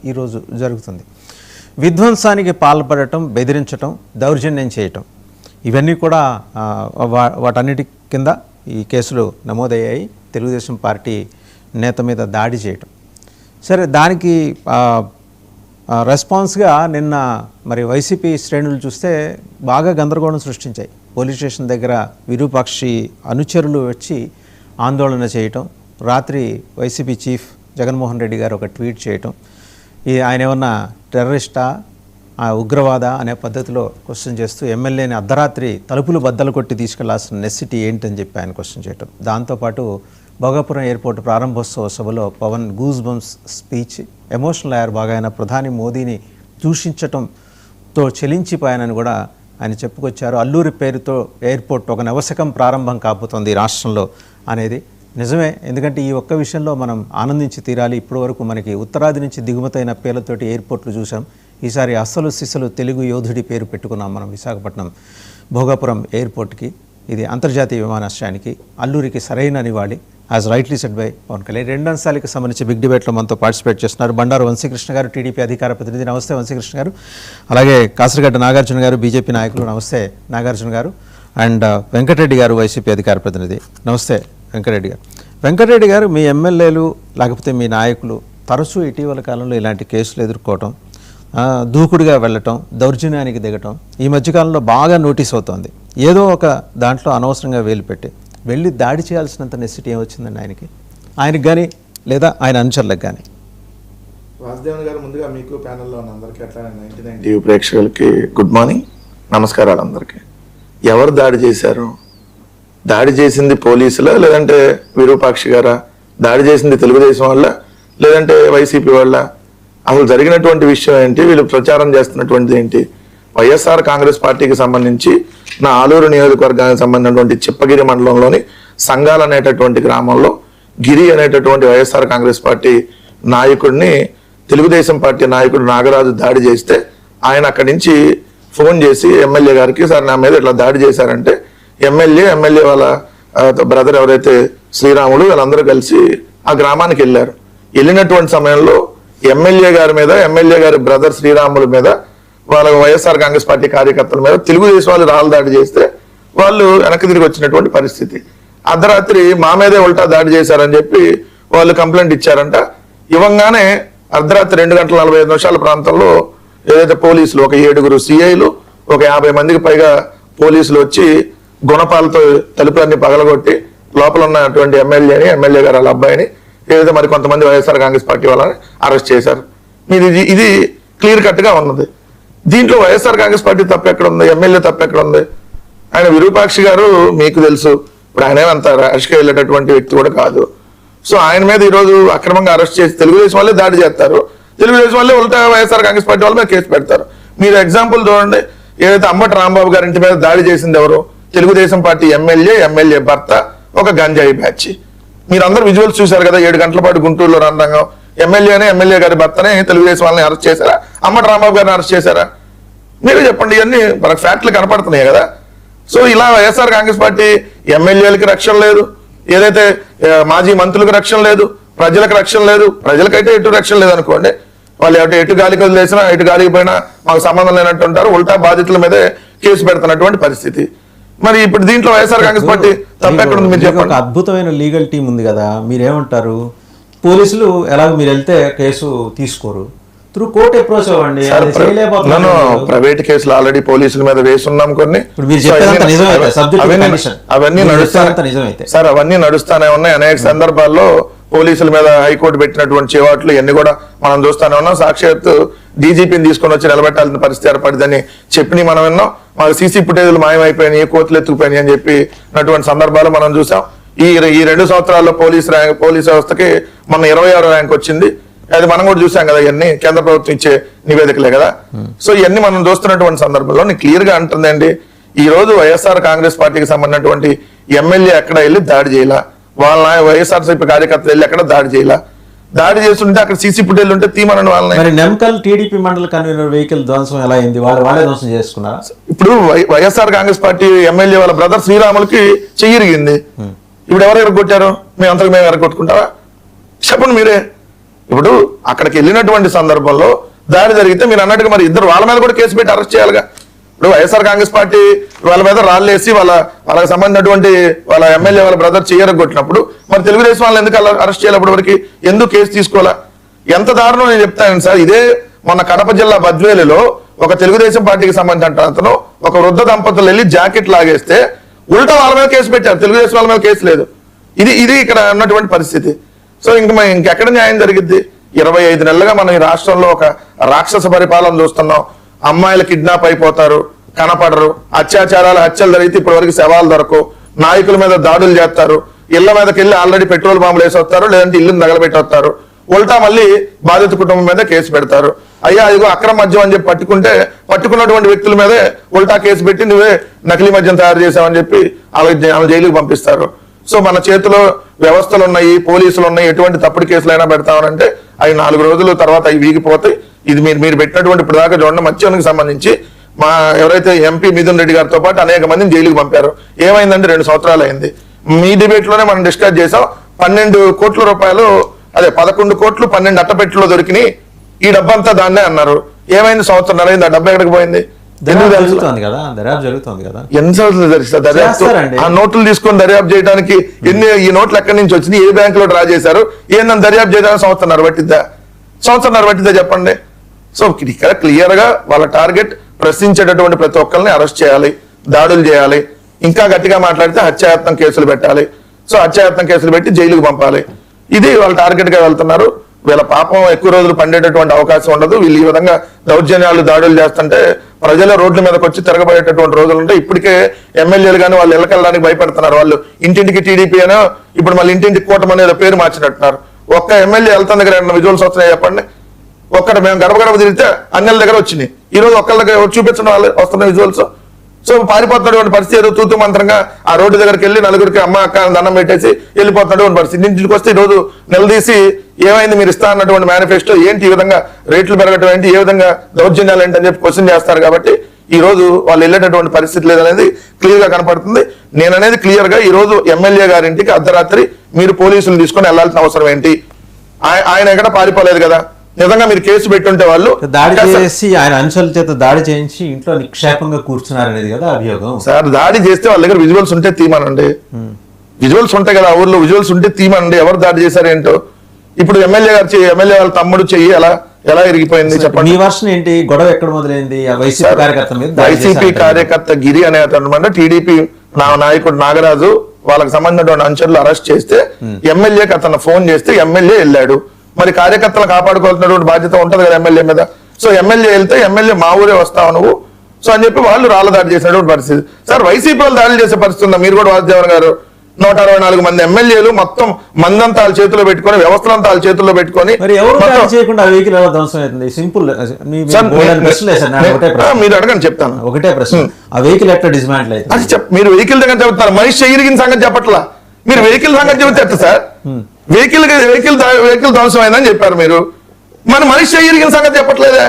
ఈరోజు జరుగుతుంది. విధ్వంసానికి పాల్పడటం, బెదిరించటం, దౌర్జన్యం చేయటం ఇవన్నీ కూడా వాటన్నిటి కింద ఈ కేసులు నమోదయ్యాయి. తెలుగుదేశం పార్టీ నేత మీద దాడి చేయటం. సరే, దానికి రెస్పాన్స్గా నిన్న మరి వైసీపీ శ్రేణులు చూస్తే బాగా గందరగోళం సృష్టించాయి. పోలీస్ స్టేషన్ దగ్గర విరూపాక్షి అనుచరులు వచ్చి ఆందోళన చేయటం, రాత్రి వైసీపీ చీఫ్ జగన్మోహన్ రెడ్డి గారు ఒక ట్వీట్ చేయటం, ఆయన ఏమన్నా టెర్రరిస్టా, ఉగ్రవాద అనే పద్ధతిలో క్వశ్చన్ చేస్తూ ఎమ్మెల్యేని అర్ధరాత్రి తలుపులు బద్దలు కొట్టి తీసుకెళ్లాల్సిన నెసిటీ ఏంటని చెప్పి ఆయన క్వశ్చన్ చేయటం. దాంతోపాటు భోగాపురం ఎయిర్పోర్ట్ ప్రారంభోత్సవ సభలో Pawan goosebumps speech emotional అయ్యారు బాగా. ఆయన ప్రధాని మోదీని దూషించటంతో చెలించిపోయానని కూడా ఆయన చెప్పుకొచ్చారు. అల్లూరి పేరుతో ఎయిర్పోర్ట్ ఒక నవశకం ప్రారంభం కాబోతోంది రాష్ట్రంలో అనేది నిజమే. ఎందుకంటే ఈ ఒక్క విషయంలో మనం ఆనందించి తీరాలి. ఇప్పటి వరకు మనకి ఉత్తరాది నుంచి దిగుమతైన పేర్లతోటి ఎయిర్పోర్ట్లు చూసాం. ఈసారి అస్సలు సిసలు తెలుగు యోధుడి పేరు పెట్టుకున్నాం మనం విశాఖపట్నం భోగాపురం ఎయిర్పోర్ట్కి. ఇది అంతర్జాతీయ విమానాశ్రయానికి, అల్లూరికి సరైన నివాళి, as rightly said by Pawan Kalyan. రెండు అంశాలకు సంబంధించి బిగ్ డిబేట్లో మనతో పార్టిసిపేట్ చేస్తున్నారు బండారు వంశీకృష్ణ గారు, టీడీపీ అధికార ప్రతినిధి. నమస్తే వంశీకృష్ణ గారు. అలాగే కాసరగడ్డ నాగార్జున గారు, బీజేపీ నాయకులు. నమస్తే నాగార్జున గారు. అండ్ వెంకటరెడ్డి గారు, వైసీపీ అధికార ప్రతినిధి. నమస్తే వెంకటరెడ్డి గారు. వెంకటరెడ్డి గారు, మీ ఎమ్మెల్యేలు లేకపోతే మీ నాయకులు తరచూ ఇటీవల కాలంలో ఇలాంటి కేసులు ఎదుర్కోవటం, దూకుడుగా వెళ్ళటం, దౌర్జన్యానికి దిగటం ఈ మధ్యకాలంలో బాగా నోటీస్ అవుతోంది. ఏదో ఒక దాంట్లో అనవసరంగా వేలు పెట్టి వెళ్ళి దాడి చేయాల్సినంత నెసిటీ ఏమొచ్చిందండి ఆయనకి కానీ లేదా ఆయన అనుచరులకు కానీ? వాసుదేవన్ గారు, ముందుగా మీకు ప్యానెల్లో ఉన్న అందరికీ అట్లానే 99 టీవీ ప్రేక్షకులకి గుడ్ మార్నింగ్, నమస్కారాలు అందరికీ. ఎవరు దాడి చేశారు? దాడి చేసింది పోలీసులా లేదంటే విరూపాక్షి గారా? దాడి చేసింది తెలుగుదేశం వల్ల లేదంటే వైసీపీ వల్ల? అసలు జరిగినటువంటి విషయం ఏంటి? వీళ్ళు ప్రచారం చేస్తున్నటువంటిది ఏంటి? వైఎస్ఆర్ కాంగ్రెస్ పార్టీకి సంబంధించి నా ఆలూరు నియోజకవర్గానికి సంబంధించినటువంటి చిప్పగిరి మండలంలోని సంఘాలు అనేటటువంటి గ్రామంలో గిరి అనేటటువంటి వైఎస్ఆర్ కాంగ్రెస్ పార్టీ నాయకుడిని తెలుగుదేశం పార్టీ నాయకుడు నాగరాజు దాడి చేస్తే ఆయన అక్కడి నుంచి ఫోన్ చేసి ఎమ్మెల్యే గారికి, సార్ నా మీద ఇట్లా దాడి చేశారంటే ఎమ్మెల్యే వాళ్ళ బ్రదర్ ఎవరైతే శ్రీరాములు వీళ్ళందరూ కలిసి ఆ గ్రామానికి వెళ్ళారు. వెళ్ళినటువంటి సమయంలో ఎమ్మెల్యే గారి మీద, ఎమ్మెల్యే గారి బ్రదర్ శ్రీరాముల మీద, వాళ్ళ వైఎస్ఆర్ కాంగ్రెస్ పార్టీ కార్యకర్తల మీద తెలుగుదేశం వాళ్ళు రాళ్ళు దాడి చేస్తే వాళ్ళు వెనక్కి తిరిగి వచ్చినటువంటి పరిస్థితి. అర్ధరాత్రి మా మీదే ఉల్టా దాడి చేశారని చెప్పి వాళ్ళు కంప్లైంట్ ఇచ్చారంట. ఇవ్వగానే అర్ధరాత్రి 2:45 ప్రాంతంలో ఏదైతే పోలీసులు, ఒక 7 సిఐలు, ఒక 50 మందికి పైగా పోలీసులు వచ్చి గుణపాలతో తలుపులన్నీ పగలగొట్టి లోపల ఉన్నటువంటి ఎమ్మెల్యే గారు వాళ్ళ అబ్బాయిని, ఏదైతే మరి కొంతమంది వైఎస్ఆర్ కాంగ్రెస్ పార్టీ వాళ్ళని అరెస్ట్ చేశారు. ఇది క్లియర్ కట్ గా ఉన్నది. దీంట్లో వైఎస్ఆర్ కాంగ్రెస్ పార్టీ తప్పు ఎక్కడ ఉంది? ఎమ్మెల్యే తప్పు ఎక్కడ ఉంది? ఆయన విరూపాక్షి గారు మీకు తెలుసు, ఇప్పుడు ఆయన అంత ర్యాష్గా వెళ్ళేటటువంటి వ్యక్తి కూడా కాదు. సో ఆయన మీద ఈరోజు అక్రమంగా అరెస్ట్ చేసి తెలుగుదేశం వాళ్ళే దాడి చేస్తారు, తెలుగుదేశం వాళ్ళే ఉల్టా వైఎస్ఆర్ కాంగ్రెస్ పార్టీ వాళ్ళ మీద కేసు పెడతారు. మీరు ఎగ్జాంపుల్ చూడండి, ఏదైతే అంబటి రాంబాబు గారి ఇంటి మీద దాడి చేసింది ఎవరు? తెలుగుదేశం పార్టీ ఎమ్మెల్యే భర్త, ఒక గంజాయి బ్యాచ్. మీరందరూ విజువల్స్ చూశారు కదా. 7 గంటల పాటు గుంటూరులో రంగం ఎమ్మెల్యే గారి భర్తనే తెలుగుదేశం వాళ్ళని అరెస్ట్ చేశారా? అంబటి రాంబాబు గారిని అరెస్ట్ చేశారా? మీరే చెప్పండి. ఇవన్నీ మనకు ఫ్యాక్ట్లు కనపడుతున్నాయి కదా. సో ఇలా వైఎస్ఆర్ కాంగ్రెస్ పార్టీ ఎమ్మెల్యేలకి రక్షణ లేదు, ఏదైతే మాజీ మంత్రులకు రక్షణ లేదు, ప్రజలకు రక్షణ లేదు. ప్రజలకైతే ఎటు రక్షణ లేదు అనుకోండి. వాళ్ళు ఎటు గాలికి వదిలేసినా ఎటు గాలికి పోయినా మాకు సంబంధం లేనట్టు ఉంటారు. ఉల్టా బాధితుల మీదే కేసు పెడుతున్నటువంటి పరిస్థితి. మరి ఇప్పుడు దీంట్లో వైఎస్ఆర్ కాంగ్రెస్ పార్టీ తప్పెక్కడ ఉంది? మీరు చెప్పండి. ఒక అద్భుతమైన లీగల్ టీం ఉంది కదా, మీరేమంటారు? పోలీసులు ఎలాగో మీరు వెళ్తే కేసు తీసుకోరు, త్రూ కోర్ట్ అప్రోచ్ అవ్వండి. ప్రైవేట్ కేసులు ఆల్రెడీ పోలీసుల మీద వేసున్నాం కొన్ని. అవన్నీ నడుస్తాయి సార్, అవన్నీ నడుస్తానే ఉన్నాయి. అనేక సందర్భాల్లో పోలీసుల మీద హైకోర్టు పెట్టినటువంటి చేవాట్లు ఇవన్నీ కూడా మనం చూస్తానే ఉన్నాం. సాక్షాత్తు డీజీపీని తీసుకొని వచ్చి నిలబెట్టాల్సిన పరిస్థితి ఏర్పడిందని చెప్పి మనం విన్నాం. మాకు సీసీ ఫుటేజ్లు మాయమైపోయినాయి, కోర్టులు ఎత్తుకుపోయినాయి అని చెప్పినటువంటి సందర్భాలు మనం చూసాం. ఈ 2 సంవత్సరాల్లో పోలీస్ వ్యవస్థకి మొన్న 26వ ర్యాంక్ వచ్చింది. అది మనం కూడా చూసాం కదా. ఇవన్నీ కేంద్ర ప్రభుత్వం ఇచ్చే నివేదికలే కదా. సో ఇవన్నీ మనం చూస్తున్నటువంటి సందర్భంలో నేను క్లియర్ గా అంటుందండి, ఈ రోజు వైఎస్ఆర్ కాంగ్రెస్ పార్టీకి సంబంధించినటువంటి ఎమ్మెల్యే ఎక్కడ వెళ్ళి దాడి చేయాల, వాళ్ళ వైఎస్ఆర్సీపీ కార్యకర్తలు వెళ్ళి ఎక్కడ దాడి చేయాల, దాడి చేస్తుంటే అక్కడ సీసీ ఫుటేజ్ ఉంటే తీమనండి వాళ్ళని. నెమ్కల్ టీడీపీ మండల కన్వీనర్ వెహికల్ ధ్వంసం ఎలా అయింది? వాళ్ళే ధ్వంసం చేసుకున్నారా? ఇప్పుడు వైఎస్ఆర్ కాంగ్రెస్ పార్టీ ఎమ్మెల్యే వాళ్ళ బ్రదర్ శ్రీరాములకి చెయ్యిరిగింది. ఇప్పుడు ఎవరు ఎరగొట్టారు? మేము అంతకు మేము ఎరగొట్టుకుంటారా? చెప్పండి మీరే. ఇప్పుడు అక్కడికి వెళ్ళినటువంటి సందర్భంలో దాడి జరిగితే మీరు అన్నట్టుగా మరి ఇద్దరు వాళ్ళ మీద కూడా కేసు పెట్టి అరెస్ట్ చేయాలిగా. ఇప్పుడు వైఎస్ఆర్ కాంగ్రెస్ పార్టీ వాళ్ళ మీద రాళ్ళేసి వాళ్ళకి సంబంధించినటువంటి వాళ్ళ ఎమ్మెల్యే వాళ్ళ బ్రదర్ కొట్టినప్పుడు మరి తెలుగుదేశం వాళ్ళని ఎందుకు అరెస్ట్ చేయాలి? అప్పటి వరకు ఎందుకు కేసు తీసుకోవాలా? ఎంత దారుణం నేను చెప్తాను సార్. ఇదే మొన్న కడప జిల్లా బద్వేలులో ఒక తెలుగుదేశం పార్టీకి సంబంధించిన అతను ఒక వృద్ధ దంపతులు వెళ్ళి జాకెట్ లాగేస్తే ఉల్టా వాళ్ళ మీద కేసు పెట్టారు, తెలుగుదేశం వాళ్ళ మీద కేసు లేదు. ఇది ఇక్కడ ఉన్నటువంటి పరిస్థితి. సో ఇంకెక్కడ న్యాయం జరిగిద్ది? 25 నెలలుగా మనం ఈ రాష్ట్రంలో ఒక రాక్షస పరిపాలన చూస్తున్నాం. అమ్మాయిలు కిడ్నాప్ అయిపోతారు, కనపడరు, అత్యాచారాలు హత్యలు జరిగితే ఇప్పటి వరకు శవాలు దొరకవు, నాయకుల మీద దాడులు చేస్తారు, ఇళ్ల మీదకి వెళ్ళి ఆల్రెడీ పెట్రోల్ బాంబులు వేసి వస్తారు, లేదంటే ఇల్లుని తగలబెట్టి వస్తారు. ఉల్టా మళ్ళీ బాధిత కుటుంబం మీద కేసు పెడతారు. అయ్యా ఇదిగో అక్రమ మద్యం అని చెప్పి పట్టుకున్నటువంటి వ్యక్తుల మీదే ఉల్టా కేసు పెట్టి నువ్వే నకిలీ మద్యం తయారు చేసావని చెప్పి వాళ్ళ జైలుకి పంపిస్తారు. సో మన చేతిలో వ్యవస్థలు ఉన్నాయి, పోలీసులు ఉన్నాయి, ఎటువంటి తప్పుడు కేసులైనా పెడతామనంటే అవి 4 రోజుల తర్వాత అవి వీగిపోతాయి. ఇది మీరు పెట్టినటువంటి ఇప్పుడు దాకా చూడండి మద్యానికి సంబంధించి మా ఎవరైతే ఎంపీ మిథున్ రెడ్డి గారితో పాటు అనేక మందిని జైలుకి పంపారు. ఏమైందంటే 2 సంవత్సరాలు అయింది. మీ డిబేట్ లోనే మనం డిస్కస్ చేసాం. 12 కోట్ల రూపాయలు, అదే 11 కోట్లు 12 అట్టపెట్టులో దొరికినాయి, ఈ డబ్బంతా దాన్నే అన్నారు. ఏమైంది? సంవత్సరం అయింది, ఆ డబ్బు ఎక్కడికి పోయింది? జరుగుతుంది కదా. ఎన్ని సంవత్సరాలు జరిగిస్తారు దర్యాప్తు? ఆ నోట్లు తీసుకొని దర్యాప్తు చేయడానికి ఈ నోట్లు ఎక్కడి నుంచి వచ్చింది, ఏ బ్యాంక్ లో డ్రా చేశారు, ఏందని దర్యాప్తు చేయడానికి సంవత్సరం పట్టిద్దా చెప్పండి. సో ఇక్కడ క్లియర్ గా వాళ్ళ టార్గెట్ ప్రశ్నించేటటువంటి ప్రతి ఒక్కరిని అరెస్ట్ చేయాలి, దాడులు చేయాలి, ఇంకా గట్టిగా మాట్లాడితే హత్యాయత్నం కేసులు పెట్టాలి. సో హత్యాయత్నం కేసులు పెట్టి జైలుకు పంపాలి. ఇది వాళ్ళ టార్గెట్ గా వెళ్తున్నారు. వీళ్ళ పాపం ఎక్కువ రోజులు పండేటటువంటి అవకాశం ఉండదు. వీళ్ళు ఈ విధంగా దౌర్జన్యాలు దాడులు చేస్తుంటే ప్రజల రోడ్ల మీదకి వచ్చి తిరగబడేటటువంటి రోజులు ఉంటాయి. ఇప్పటికే ఎమ్మెల్యేలు కానీ వాళ్ళు ఇళ్ళకెళ్ళడానికి భయపడుతున్నారు. వాళ్ళు ఇంటింటికి టీడీపీ అనో ఇప్పుడు మళ్ళీ ఇంటింటికి కూటమి అనేది పేరు మార్చినట్టున్నారు. ఒక్క ఎమ్మెల్యే వెళ్తాను దగ్గర విజువల్స్ వస్తున్నాయి చెప్పండి. ఒక్కడ మేము గడప తిరిగితే అన్నెల దగ్గర వచ్చినాయి. ఈ రోజు ఒక్కళ్ళ దగ్గర చూపించడం వాళ్ళు వస్తున్న విజువల్స్. సో పారిపోతున్నటువంటి పరిస్థితి ఏదో తూతు మంత్రంగా ఆ రోడ్డు దగ్గరికి వెళ్ళి నలుగురికి అమ్మ అక్క దండం పెట్టేసి వెళ్ళిపోతున్నటువంటి పరిస్థితి. ఇంటికి వస్తే ఈ రోజు నిలదీసి ఏమైంది మీరు ఇస్తా అన్నటువంటి మేనిఫెస్టో ఏంటి, ఈ విధంగా రేట్లు పెరగటం ఏంటి, ఏ విధంగా దౌర్జన్యాలు ఏంటి అని చెప్పి క్వశ్చన్ చేస్తారు. కాబట్టి ఈ రోజు వాళ్ళు వెళ్ళేటటువంటి పరిస్థితి లేదనేది క్లియర్ గా కనపడుతుంది. నేననేది క్లియర్ గా ఈ రోజు ఎమ్మెల్యే గారింటికి అర్ధరాత్రి మీరు పోలీసులు తీసుకొని వెళ్లాల్సిన అవసరం ఏంటి? ఆయన ఎక్కడ పారిపోలేదు కదా. నిజంగా మీరు కేసు పెట్టుంటే వాళ్ళు దాడి చేసి ఆయన అంశాల చేత దాడి చేయించి ఇంట్లో నిక్షేపంగా కూర్చున్నారనేది కదా అభియోగం. సార్ దాడి చేస్తే వాళ్ళ దగ్గర విజువల్స్ ఉంటే తీమనండి. విజువల్స్ ఉంటాయి కదా, ఊర్లో విజువల్స్ ఉంటే తీమనండి. ఎవరు దాడి చేశారేంటో. ఇప్పుడు ఎమ్మెల్యే వాళ్ళ తమ్ముడు చెయ్యి ఎలా ఇరిగిపోయింది చెప్పండి. మీ వర్షన్ ఏంటి? గొడవ ఎక్కడ మొదలైంది? వైసీపీ కార్యకర్త గిరి అనే అతను టీడీపీ నాయకుడు నాగరాజు వాళ్ళకి సంబంధించిన అంచనలు అరెస్ట్ చేస్తే ఎమ్మెల్యేకి అతను ఫోన్ చేస్తే ఎమ్మెల్యే వెళ్ళాడు. మరి కార్యకర్తలు కాపాడుకోవాల్సినటువంటి బాధ్యత ఉంటది కదా ఎమ్మెల్యే మీద. సో ఎమ్మెల్యే వెళ్తే ఎమ్మెల్యే మా ఊరే వస్తావు నువ్వు సో అని చెప్పి వాళ్ళు రాళ్ళ దాడి చేసినటువంటి పరిస్థితి. సార్ వైసీపీ వాళ్ళు దాడులు చేసే పరిస్థితి ఉందా? మీరు కూడా వాసుదేవన్ గారు 164 మంది ఎమ్మెల్యేలు మొత్తం మందంతా వాళ్ళ చేతిలో పెట్టుకొని వ్యవస్థలంతా వాళ్ళ చేతుల్లో పెట్టుకొని మీరు అడగండి చెప్తాను. ఒకటే ప్రశ్న, ఆ వెహికల్ ఎట్లా డిస్మాంటిల్ అయితే అది మీరు వెహికల్ దగ్గర చెప్తారు, మనిషి చెయ్యిరిగిన సంగతి చెప్పట్లా. మీరు వెహికల్ సంగతి చెబితే ఎట్లా సార్? వెహికల్ ధ్వంసం అయిందని చెప్పారు మీరు, మన మనిషి చెయ్యిరిగిన సంగతి చెప్పట్లేదా?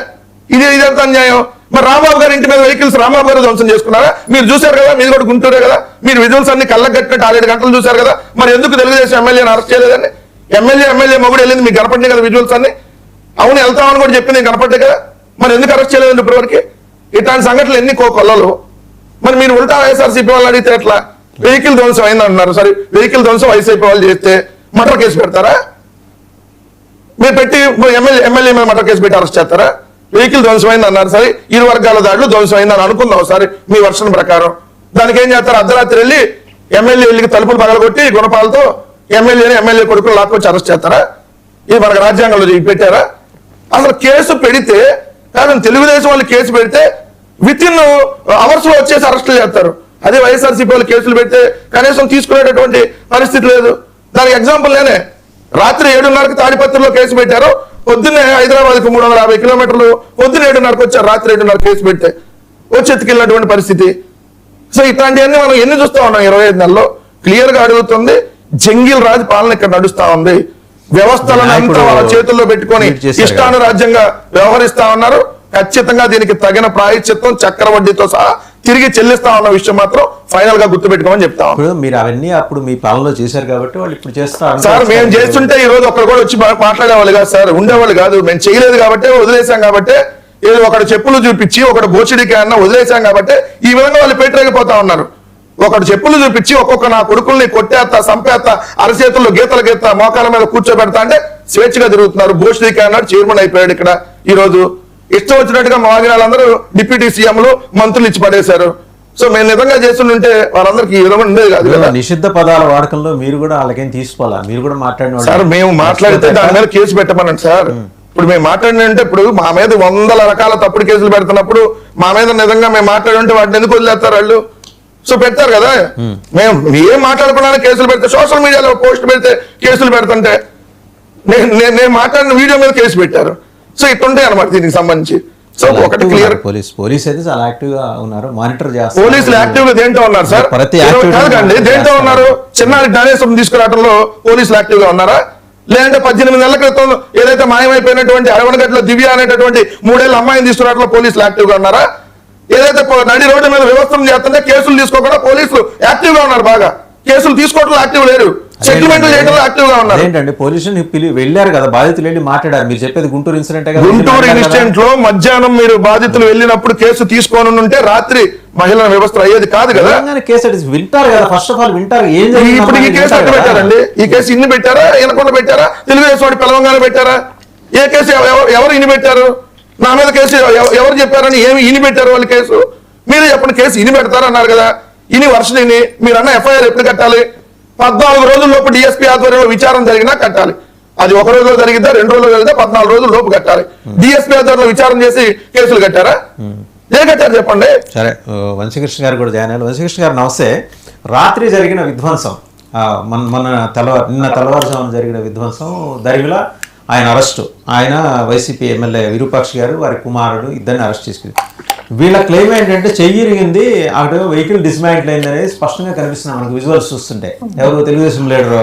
ఇదంతా అన్యాయం. మరి రాంబాబు గారి ఇంటి మీద వెహికల్స్ రాంబాబు గారు ధ్వంసం చేసుకున్నారా? మీరు చూశారు కదా, మీరు కూడా గుంటూరే కదా, మీరు విజువల్స్ అన్ని కళ్ళకు కట్టినట్టు 6-7 గంటలు చూశారు కదా. మరి ఎందుకు తెలుగుదేశం ఎమ్మెల్యేని అరెస్ట్ చేయలేదండి? ఎమ్మెల్యే మొగుడు వెళ్ళింది మీకు కనపడింది కదా విజువల్స్ అన్ని. అవును వెళ్తామని కూడా చెప్పింది కనపడ్డాయి కదా, మరి ఎందుకు అరెస్ట్ చేయలేదండి ఇప్పటివరకు? ఇట్లాంటి సంఘటనలు ఎన్ని కొల్లలు. మరి మీరు ఉల్టా వైఎస్ఆర్సీపీ వాళ్ళు అడిగితే ఎట్లా? వెహికల్ ధ్వంసం అయింది అంటున్నారు. సరే వెహికల్ ధ్వంసం వైసీపీ వాళ్ళు చేస్తే మర్డర్ కేసు పెడతారా? మీరు పెట్టి ఎమ్మెల్యే మీద మర్డర్ కేసు పెట్టి అరెస్ట్ చేస్తారా? వెహికల్ ధ్వంసమైంది అన్నారు, సరే 2 వర్గాల దాడులు ధ్వంసమైందని అనుకుందాం సరే మీ వర్షన్ ప్రకారం. దానికి ఏం చేస్తారు? అర్ధరాత్రి వెళ్ళి ఎమ్మెల్యే వెళ్ళి తలుపులు పగలగొట్టి గుణపాలతో ఎమ్మెల్యే కొడుకులు లాక్కొచ్చి అరెస్ట్ చేస్తారా? ఇది మనకు రాజ్యాంగంలో పెట్టారా? అసలు కేసు పెడితే కాదు తెలుగుదేశం వాళ్ళు కేసు పెడితే వితిన్ అవర్స్ లో వచ్చేసి అరెస్టులు చేస్తారు. అదే వైఎస్ఆర్సీపీ వాళ్ళు కేసులు పెడితే కనీసం తీసుకునేటటువంటి పరిస్థితి లేదు. దానికి ఎగ్జాంపుల్ నేనే. రాత్రి 7:30కి తాడిపత్రిలో కేసు పెట్టారు, పొద్దున్నే హైదరాబాద్కి 350 కిలోమీటర్లు పొద్దున్న 7:30కి వచ్చారు. రాత్రి 7:30 కేసు పెడితే వచ్చి ఎత్తుకెళ్ళినటువంటి పరిస్థితి. సో ఇట్లాంటివన్నీ మనం ఎన్ని చూస్తా ఉన్నాం 25 నెలల్లో. క్లియర్ గా అడుగుతుంది, జంగిల్ రాజ్ పాలన ఇక్కడ నడుస్తా ఉంది. వ్యవస్థలను అంతా వాళ్ళ చేతుల్లో పెట్టుకొని ఇష్టానురాజ్యంగా వ్యవహరిస్తా ఉన్నారు. ఖచ్చితంగా దీనికి తగిన ప్రాయశ్చిత్తం చక్రవడ్డీతో సహా తిరిగి చెల్లిస్తా ఉన్న విషయం మాత్రం ఫైనల్ గా గుర్తుపెట్టుకోమని చెప్తాం. ఇప్పుడు మీరు అవన్నీ అప్పుడు మీ పాలనలో చేశారు కాబట్టి వాళ్ళు ఇప్పుడు చేస్తారు. సార్ మేము చేస్తుంటే ఈ రోజు ఒకరు కూడా వచ్చి మాట్లాడేవాళ్ళు కాదు సార్, ఉండేవాళ్ళు కాదు. మేము చేయలేదు కాబట్టి వదిలేసాం కాబట్టి, ఏదో ఒకటి చెప్పులు చూపించి ఒకటి బోచిడికి అన్న వదిలేసాం కాబట్టి ఈ విధంగా వాళ్ళు పెట్టలేకపోతా ఉన్నారు. ఒకటి చెప్పులు చూపించి ఒక్కొక్క నా కొడుకుల్ని కొట్టేస్తా, సంపేస్తా, అరచేతుల్లో గీతలు గీత మోకాల మీద కూర్చోబెడతా అంటే స్వేచ్ఛగా తిరుగుతున్నారు. బోచిడికి అన్నాడు చైర్మన్ అయిపోయాడు ఇక్కడ. ఈ రోజు ఇష్టం వచ్చినట్టుగా మాగిన వాళ్ళందరూ డిప్యూటీ సీఎంలు మంత్రులు ఇచ్చి పడేశారు. సో మేము నిజంగా చేస్తుంటే వాళ్ళందరికీ ఈ విధంగా ఉండేది కాదు కదా. నిషిద్ధ పదాల వాడకంలో మీరు కూడా వాళ్ళకేం తీసుకోవాలా? మీరు కూడా మాట్లాడిన సార్ మేము మాట్లాడితే దాని మీద కేసు పెట్టమనండి సార్. ఇప్పుడు మేము మాట్లాడినంటే ఇప్పుడు మా మీద 100 రకాల తప్పుడు కేసులు పెడుతున్నప్పుడు మా మీద నిజంగా మేము మాట్లాడుంటే వాటిని ఎందుకు వదిలేస్తారు వాళ్ళు? సో పెడతారు కదా. మేము ఏం మాట్లాడుకున్నా కేసులు పెడితే, సోషల్ మీడియాలో పోస్ట్ పెడితే కేసులు పెడుతుంటే నేను మాట్లాడిన వీడియో మీద కేసు పెట్టారు. సో ఇట్టుంటాయి అనమాట దీనికి సంబంధించి. సో ఒకటి క్లియర్, పోలీస్ అయితే చాలా యాక్టివ్ గా ఉన్నారు, మానిటర్ చేస్తారు. పోలీసులు యాక్టివ్ గా దేంట్లో ఉన్నారు సార్? కాదండి, దేంట్లో ఉన్నారు? చిన్నారి జ్ఞానేశ్వరం తీసుకురావడంలో పోలీసులు యాక్టివ్ గా ఉన్నారా? లేదంటే 18 నెలల క్రితం ఏదైతే మాయమైపోయినటువంటి అరవనగట్ల దివ్య అనేటటువంటి 3 ఏళ్ళ అమ్మాయిని తీసుకురావడంలో పోలీసులు యాక్టివ్ గా ఉన్నారా? ఏదైతే నడి రోడ్డు మీద వ్యవస్థను చేస్తుంటే కేసులు తీసుకోకుండా పోలీసులు యాక్టివ్ గా ఉన్నారు. బాగా కేసులు తీసుకోవడంలో యాక్టివ్ లేరు, సెటిల్మెంట్ చేయడంలో యాక్టివ్ గా ఉన్నారు. ఏంటంటే పోలీసులు వెళ్ళారు కదా, బాధితులు వెళ్ళి మాట్లాడారు. మీరు చెప్పేది గుంటూరు ఇన్సిడెంట్. గుంటూరు ఇన్సిడెంట్ లో మధ్యాహ్నం మీరు బాధితులు వెళ్ళినప్పుడు కేసు తీసుకోను ఉంటే రాత్రి మహిళల వ్యవస్థ అయ్యేది కాదు కదా. కేసు వింటారు కదా, ఫస్ట్ ఆఫ్ ఆల్ వింటారు. ఇప్పుడు ఈ కేసు అట్లా పెట్టారండి. ఈ కేసు ఇన్ని పెట్టారా, వినకుండా పెట్టారా? తెలుగుదేశం వాడి పిలవంగానే పెట్టారా? ఏ కేసు ఎవరు ఇన్ని పెట్టారు? నా మీద కేసు ఎవరు చెప్పారని ఏమి ఇని పెట్టారు వాళ్ళు కేసు? మీరే చెప్పండి. కేసు ఇని పెడతారు అన్నారు కదా. ఇని వర్షం ఇని మీరు అన్న ఎఫ్ఐఆర్ ఎప్పుడు కట్టాలి? 14 రోజుల్లోపు డిఎస్పీ ఆధ్వర్యంలో విచారణ జరిగినా కట్టాలి. అది 1 రోజులో జరిగిద్దా, 2 రోజుల్లో జరిగితే 14 రోజుల లోపు కట్టాలి. డిఎస్పీ ఆధ్వర్యంలో విచారణ చేసి కేసులు కట్టారా? ఏ కట్టారు చెప్పండి. సరే, వంశీకృష్ణ గారు కూడా జాయిన్ అయ్యారు. వంశీకృష్ణ గారు నమస్తే. రాత్రి జరిగిన విధ్వంసం, నిన్న తెల్లవారుజామున జరిగిన విధ్వంసం, దరిమిలా ఆయన అరెస్టు. ఆయన వైసీపీ ఎమ్మెల్యే విరూపాక్ష గారు, వారి కుమారుడు ఇద్దరిని అరెస్ట్ చేసుకుంది. వీళ్ళ క్లెయిమ్ ఏంటంటే చెయ్యి ఇరిగింది, అక్కడ వెహికల్ డిస్మాంటిల్ అయింది అనేది స్పష్టంగా కనిపిస్తుంది మనకు విజువల్స్ చూస్తుంటే. ఎవరు తెలుగుదేశం లీడరు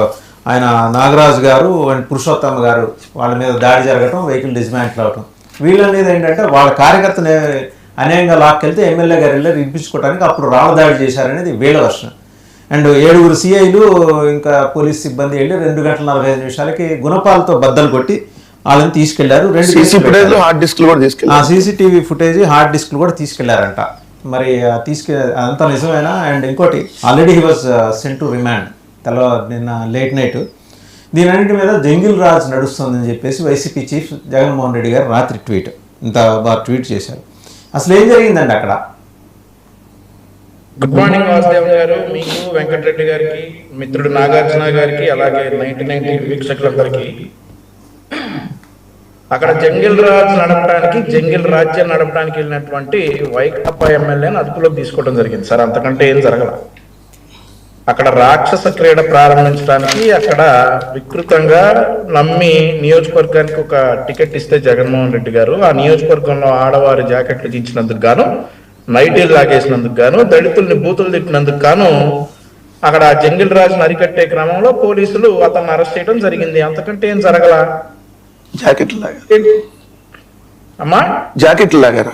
ఆయన నాగరాజు గారు అండ్ పురుషోత్తమ గారు వాళ్ళ మీద దాడి జరగటం, వెహికల్ డిస్మాంటిల్ అవటం. వీళ్ళనేది ఏంటంటే వాళ్ళ కార్యకర్తని అన్యాయంగా లాక్కెళ్తే ఎమ్మెల్యే గారు వెళ్ళి ఇప్పించుకోవడానికి అప్పుడు రాళ్ళ దాడి చేశారనేది వీళ్ళ వర్షన్. అండ్ 7 సిఐలు ఇంకా పోలీస్ సిబ్బంది వెళ్ళి 2 గంటల 45 నిమిషాలకి గుణపాలతో బద్దలు కొట్టి వాళ్ళని తీసుకెళ్లారు. సీసీటీవీ ఫుటేజ్, హార్డ్ డిస్క్లు కూడా తీసుకెళ్లారంట. మరి అంతా నిజమేనా? అండ్ ఇంకోటి, already he was sent to remand నిన్న లేట్ నైట్. దీనన్నింటి మీద జంగిల్ రాజ్ నడుస్తుందని చెప్పేసి వైసీపీ చీఫ్ జగన్మోహన్ రెడ్డి గారు రాత్రి ఇంత బాగా ట్వీట్ చేశారు. అసలు ఏం జరిగిందండి అక్కడ? గుడ్ మార్నింగ్ వాసుదేవ్ గారు, మీకు, వెంకటరెడ్డి గారికి, మిత్రుడు నాగార్జున గారికి, అలాగే 99 వీక్షకులందరికీ. అక్కడ జంగిల్ రాజ్యం నడపడానికి వెళ్ళినటువంటి వైకాపా ఎమ్మెల్యేని అదుపులోకి తీసుకోవడం జరిగింది సార్. అంతకంటే ఏం జరగల. అక్కడ రాక్షస క్రీడ ప్రారంభించడానికి అక్కడ వికృతంగా నమ్మి నియోజకవర్గానికి ఒక టికెట్ ఇస్తే జగన్మోహన్ రెడ్డి గారు ఆ నియోజకవర్గంలో ఆడవారి జాకెట్లు దించినందుకు గాను, నైటీలు లాగేసినందుకు గాను, దళితుల్ని బూతులు తిట్టినందుకు గాను అక్కడ జంగిల్ రాజును అరికట్టే క్రమంలో పోలీసులు అతన్ని అరెస్ట్ చేయడం జరిగింది. అంతకంటే ఏం జరగల. అమ్మా జాకెట్లు లాగారా?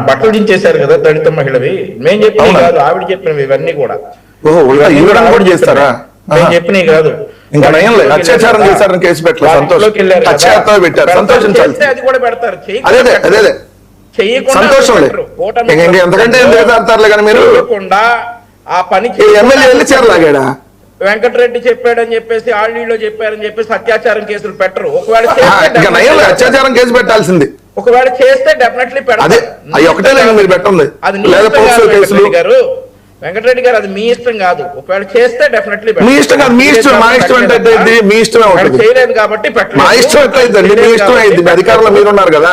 బట్టలు దించేశారు కదా దళిత మహిళవి. మేము చెప్పినవి కాదు, ఆవిడ చెప్పినవి ఇవన్నీ కూడా. చేస్తారా? మేము చెప్పినవి కాదు. అత్యాచారం చేశారని కేసు పెట్టారు, అది కూడా పెడతారు. చేయకుండా ఆ పని చేయకుండా వెంకటరెడ్డి చెప్పాడని చెప్పేసి ఆర్డీలో చెప్పారని చెప్పేసి అత్యాచారం కేసులు పెట్టరు. ఒకవేళ అత్యాచారం కేసు పెట్టాల్సింది. ఒకవేళ చేస్తే డెఫినెట్లీ పెడతారు. గారు వెంకటరెడ్డి గారు అది మీ ఇష్టం కాదు. ఒకవేళ చేస్తే డెఫినెట్లీ చేయలేదు కాబట్టి అధికారంలో మీరున్నారు కదా,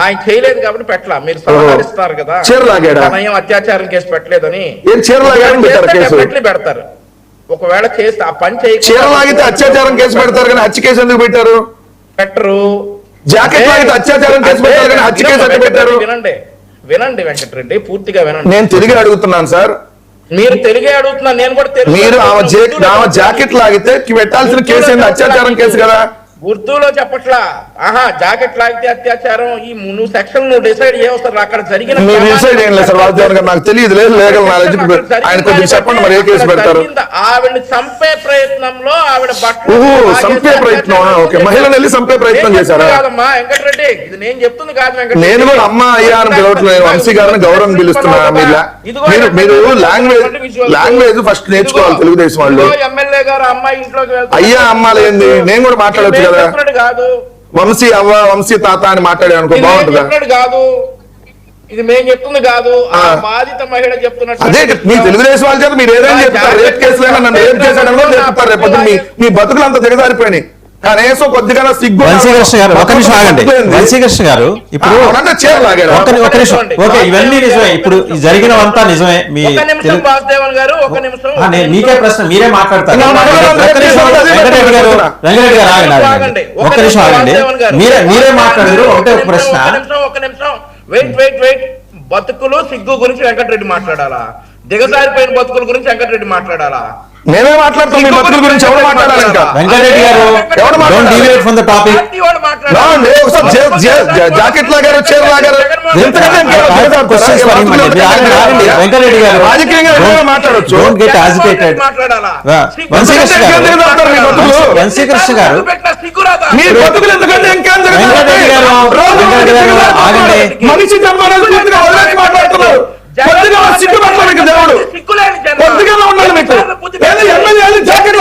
ఆయన చేయలేదు కాబట్టి పెట్టలా. మీరు సలహాలిస్తారు కదా, అత్యాచారం కేసు పెట్టలేదని పెడతారు. ఒకవేళ చేస్తే ఆ పని చేయలాగితే అత్యాచారం కేసు పెడతారు కానీ హత్య కేసు ఎందుకు పెట్టారు? పెట్టరు. జాకెట్ లాగితే అత్యాచారం కేసు పెట్టారు కానీ హత్య కేసు ఎందుకు పెట్టారు? వినండి వెంకటరెడ్డి, పూర్తిగా వినండి. నేను తెలుగు అడుగుతున్నాను సార్. మీరు తెలుగే అడుగుతున్నా, నేను కూడా తెలుగు. మీరు ఆమె జాకెట్ లాగితే పెట్టాల్సిన కేసు ఏంటి? అత్యాచారం కేసు కదా. ఉర్దూలో చెప్పట్లా. ఆహా, జాకెట్ లాగితే అత్యాచారం. ఈ నువ్వు సెక్షన్ నువ్వు డిసైడ్ చేయవసరం. అక్కడ జరిగిన మీరు డిసైడ్ ఏం లేదు సార్ వాసుదేవన్ గారు, నాకు తెలియదు లేదు లీగల్ నాలెడ్జ్. ఆయన కొద్దిగా చెప్పండి మరి ఏ కేసు పెడతారు. ఆవిడని చంపే ప్రయత్నంలో ఆవిడ ఓహో చంపే ప్రయత్నం, ఓకే. మహిళను వెళ్ళి చంపే ప్రయత్నం చేశారా? కాదమ్మా వెంకటరెడ్డి, ఇది నేను చెప్తుంది కాదు వెంకటరెడ్డి. నేను కూడా అమ్మ అయ్యా అని పిలవట్లేదు, వంశీ గారిని గౌరవం పిలుస్తున్నా. మీరు లాంగ్వేజ్ ఫస్ట్ నేర్చుకోవాలి తెలుగుదేశం వాళ్ళు. ఎమ్మెల్యే గారు అమ్మాయి ఇంట్లోకి అయ్యా అమ్మ లేంది నేను కూడా మాట్లాడొచ్చు కదా. కాదు వంశీ అవ్వ వంశీ తాత అని మాట్లాడే అనుకో బాగుంటుందా? కాదు, ఇది మేము చెప్తుంది కాదు, ఆ బాధిత మహిళ చెప్తున్నట్టు. అదే మీ తెలుగుదేశం వాళ్ళ చేత మీరు ఏదైనా చెప్తారు. రేప్ కేసులైనా నన్ను రేప్ చేశాడని కూడా చెప్తారు. రేపు మీ బతుకులు అంత దిగజారిపోయినాయి. కనీసం కొద్దిగా సిగ్గు. వంశీకృష్ణ గారు ఒక నిమిషం ఆగండి. వంశీకృష్ణ గారు ఇప్పుడు ఒక నిమిషం, ఓకే ఇవన్నీ నిజమే, ఇప్పుడు జరిగినవంతా నిజమే. మీ వాసుదేవన్ గారు ఒక నిమిషం, మీకే ప్రశ్న మీరే మాట్లాడతారు. వెంకటరెడ్డి గారు ఆగండి, ఒక్క నిమిషం ఆగండి. మీరే మాట్లాడారు, ఒకటే ఒక ప్రశ్న. ఒక నిమిషం వెయిట్. బతుకులు సిగ్గు గురించి వెంకటరెడ్డి మాట్లాడాలా? దిగజారిపోయిన బతుకుల గురించి వెంకటరెడ్డి మాట్లాడాలా? మేమే మాట్లాడుతాం. మీ బతుకుల గురించి ఎవరు మాట్లాడాలి? ఇంకా వెంకటరెడ్డి గారు don't deviate from the topic. Jacket లాగారు, చీర లాగారు. వెంకటరెడ్డి గారు రాజకీయంగా మాట్లాడొచ్చు. Don't get agitated. వంశీకృష్ణ గారు మీ బతుకులు ఎందుకంటే ఇంకేం వెంకటరెడ్డి గారు ఆగండి. మనిషి మాట్లాడుతున్నారు. దేవుడు కొద్దిగా ఉండాలి మీకు. ఎమ్మెల్యే జాకెట్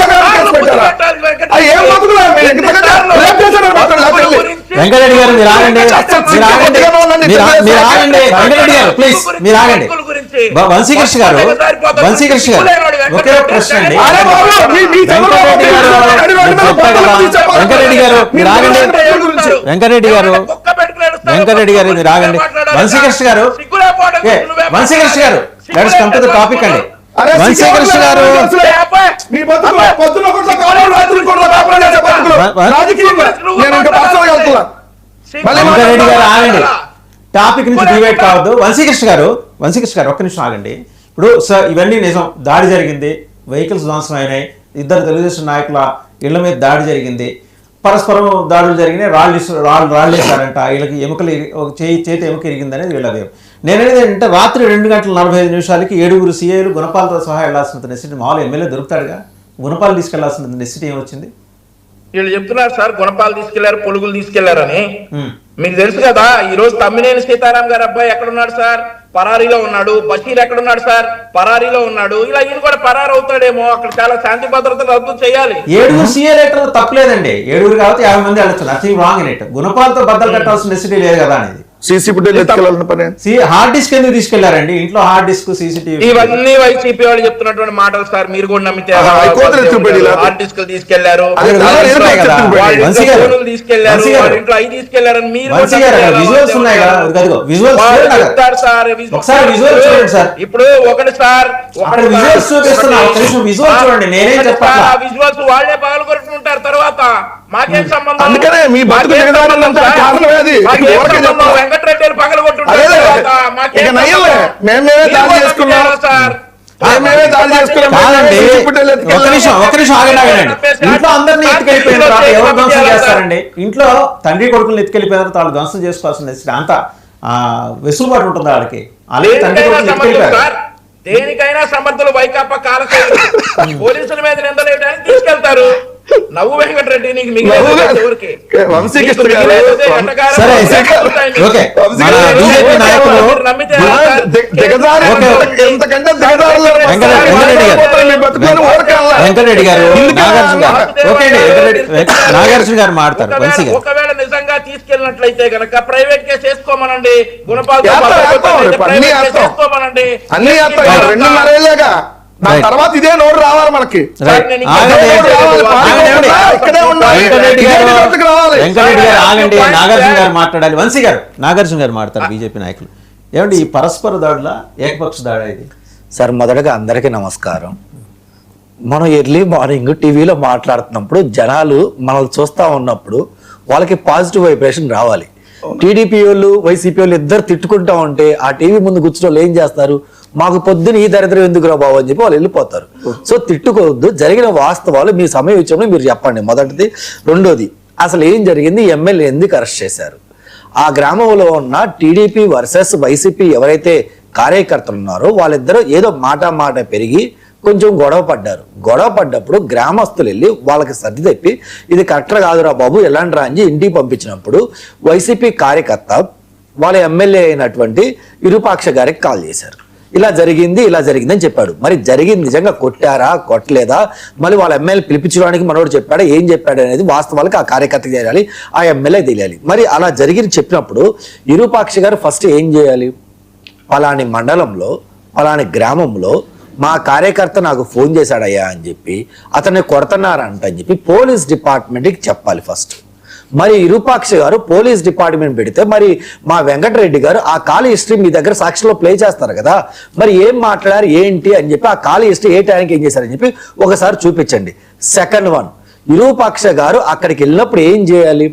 వెంకటరెడ్డి గారు మీరు ఆగండి, వెంకటరెడ్డి గారు ప్లీజ్ మీరు ఆగండి. వంశీకృష్ణ గారు ఒకే ప్రశ్న అండి. వెంకటరెడ్డి గారు మీరు ఆగండి. వెంకటరెడ్డి గారు మీరు ఆగండి. వంశీకృష్ణ గారు let's come to the topic అండి. వంశీకృష్ణ గారు వెంకటరెడ్డి గారు ఆగండి, టాపిక్ నుంచి డివైడ్ కావద్దు. వంశీకృష్ణ గారు ఒక్క నిమిషం ఆగండి. ఇప్పుడు సార్ ఇవన్నీ నిజం, దాడి జరిగింది, వెహికల్స్ ధ్వంసం అయినాయి, ఇద్దరు తెలుగుదేశం నాయకుల ఇళ్ల మీద దాడి జరిగింది, పరస్పరం దాడులు జరిగినాయి, రాళ్ళు వేశారంట, వీళ్ళకి ఎముకలు చేతి ఎముక ఇరిగిందనేది వీళ్ళది. నేననేది ఏంటంటే రాత్రి 2:45 7 సీఐలు గుణపాలతో సహా వెళ్లాల్సిన నెసిటీ మామూలు ఎమ్మెల్యే దొరుకుతాడుగా, గుణపాలు తీసుకెళ్లాల్సిన నెసిటీ ఏమొచ్చింది? వీళ్ళు చెప్తున్నారు సార్ గుణపాలు తీసుకెళ్లారు, పొలుగులు తీసుకెళ్లారని. మీకు తెలుసు కదా, ఈ రోజు తమ్మినేని సీతారాం గారు అబ్బాయి ఎక్కడున్నాడు సార్? పరారీలో ఉన్నాడు. బషీర్ ఎక్కడున్నాడు సార్? పరారీలో ఉన్నాడు. ఇలా ఈయన కూడా పరారు అవుతాడేమో. అక్కడ చాలా శాంతి భద్రతలు రద్దు చేయాలి. 7 సీఏ లెటర్ తప్పలేదండి, 7 కాబట్టి 50 మంది వెళ్ళొచ్చు. Nothing wrong in it. గుణపాలతో బద్దలు పెట్టాల్సిన నెసిటీ లేదు కదా అనేది. సీసీ ఫుటేజ్ హార్డ్ డిస్క్ ఎందుకు తీసుకెళ్లారండి? ఇంట్లో హార్డ్ డిస్క్, సీసీటీవీ ఇవన్నీ వైసీపీ వాళ్ళు చెప్తున్నటువంటి మాటలు సార్. మీరు కూడా నమ్మితే హార్డ్ డిస్క్ తీసుకెళ్లారు, తీసుకెళ్లారని మీరు చెప్తారు సార్. ఇప్పుడు ఒకటి సార్ విజువల్స్ వాళ్ళే పగలగొట్టుకుంటారు తర్వాత మాకేం సంబంధం? అందుకనే మీ వెంకటరెడ్డి పగలగొట్టుంటారు. ఇంట్లో అందరినీ ఎత్తుకెళ్ళిపోయిన తర్వాత ఎవరు ధ్వంసం చేస్తారండి? ఇంట్లో తండ్రి కొడుకులు ఎత్తుకెళ్ళిపోయిన తర్వాత వాళ్ళు ధ్వంసం చేసుకోవాల్సిన అంత వెసులుబాటు ఉంటుంది వాళ్ళకి. అలాగే తండ్రి కొడుకులు ఎత్తుకెళ్ళిపోయారు. దేనికైనా సమర్థులు వైకాపా కాలశైలి పోలీసుల మీద నిందలేయడానికి తీసుకెళ్తారు. నవ్వు వెంకటరెడ్డి నీకు వెంకటరెడ్డి గారు నాగార్జున గారు మాట్లాడతారు. ఒకవేళ నిజంగా తీసుకెళ్ళినట్లయితే గనక ప్రైవేట్ కేసు వేసుకోమనండి. గుణపాలతో చేసుకోమనండి. తర్వాత ఇదే నోరు రావాలి మనకి. వెంకటరెడ్డి గారు ఆగండి, నాగార్జున గారు మాట్లాడాలి. నాగార్జున గారు మాట్లాడతారు. బీజేపీ నాయకులు ఏమండి ఈ పరస్పర దాడుల ఏకపక్ష దాడా ఇది? సార్ మొదటగా అందరికీ నమస్కారం. మనం ఎర్లీ మార్నింగ్ టీవీలో మాట్లాడుతున్నప్పుడు జనాలు మనల్ని చూస్తూ ఉన్నప్పుడు వాళ్ళకి పాజిటివ్ వైబ్రేషన్ రావాలి. టీడీపీ వాళ్ళు వైసీపీ వాళ్ళు ఇద్దరు తిట్టుకుంటా ఉంటే ఆ టీవీ ముందు కూర్చున్న వాళ్ళు ఏం చేస్తారు? మాకు పొద్దున ఈ దరిద్రం ఎందుకు రా బాబు అని చెప్పి వాళ్ళు వెళ్ళిపోతారు. సో తిట్టుకోవద్దు, జరిగిన వాస్తవాలు మీ సమయం ఇచ్చినప్పుడు మీరు చెప్పండి. మొదటిది. రెండోది, అసలు ఏం జరిగింది, ఎమ్మెల్యే ఎందుకు అరెస్ట్ చేశారు, ఆ గ్రామంలో ఉన్న టీడీపీ వర్సెస్ వైసీపీ ఎవరైతే కార్యకర్తలు ఉన్నారో వాళ్ళిద్దరూ ఏదో మాట పెరిగి కొంచెం గొడవ పడ్డప్పుడు గ్రామస్తులు వెళ్ళి వాళ్ళకి సర్ది తెప్పి ఇది కరెక్టర్ కాదురా బాబు ఎలాంటి రాంజి ఇంటికి పంపించినప్పుడు వైసీపీ కార్యకర్త వాళ్ళ ఎమ్మెల్యే అయినటువంటి విరూపాక్ష గారికి కాల్ చేశారు. ఇలా జరిగింది అని చెప్పాడు. మరి జరిగింది నిజంగా కొట్టారా కొట్టలేదా, మళ్ళీ వాళ్ళ ఎమ్మెల్యే పిలిపించడానికి మనోడు చెప్పాడా, ఏం చెప్పాడు అనేది వాస్తవాలకు ఆ కార్యకర్తకి తెలియాలి, ఆ ఎమ్మెల్యే తెలియాలి. మరి అలా జరిగింది చెప్పినప్పుడు విరూపాక్ష గారు ఫస్ట్ ఏం చేయాలి, పలాని మండలంలో పలాని గ్రామంలో మా కార్యకర్త నాకు ఫోన్ చేశాడయ్యా అని చెప్పి అతన్ని కొడుతున్నారంట అని చెప్పి పోలీస్ డిపార్ట్మెంట్కి చెప్పాలి ఫస్ట్. మరి విరూపాక్ష గారు పోలీస్ డిపార్ట్మెంట్ పెడితే మరి మా వెంకటరెడ్డి గారు ఆ కాల్ హిస్టరీ మీ దగ్గర సాక్షిలో ప్లే చేస్తారు కదా, మరి ఏం మాట్లాడారు ఏంటి అని చెప్పి ఆ కాల్ హిస్టరీ ఏ టైంకి ఏం చేశారని చెప్పి ఒకసారి చూపించండి. సెకండ్ వన్, విరూపాక్ష గారు అక్కడికి వెళ్ళినప్పుడు ఏం చేయాలి,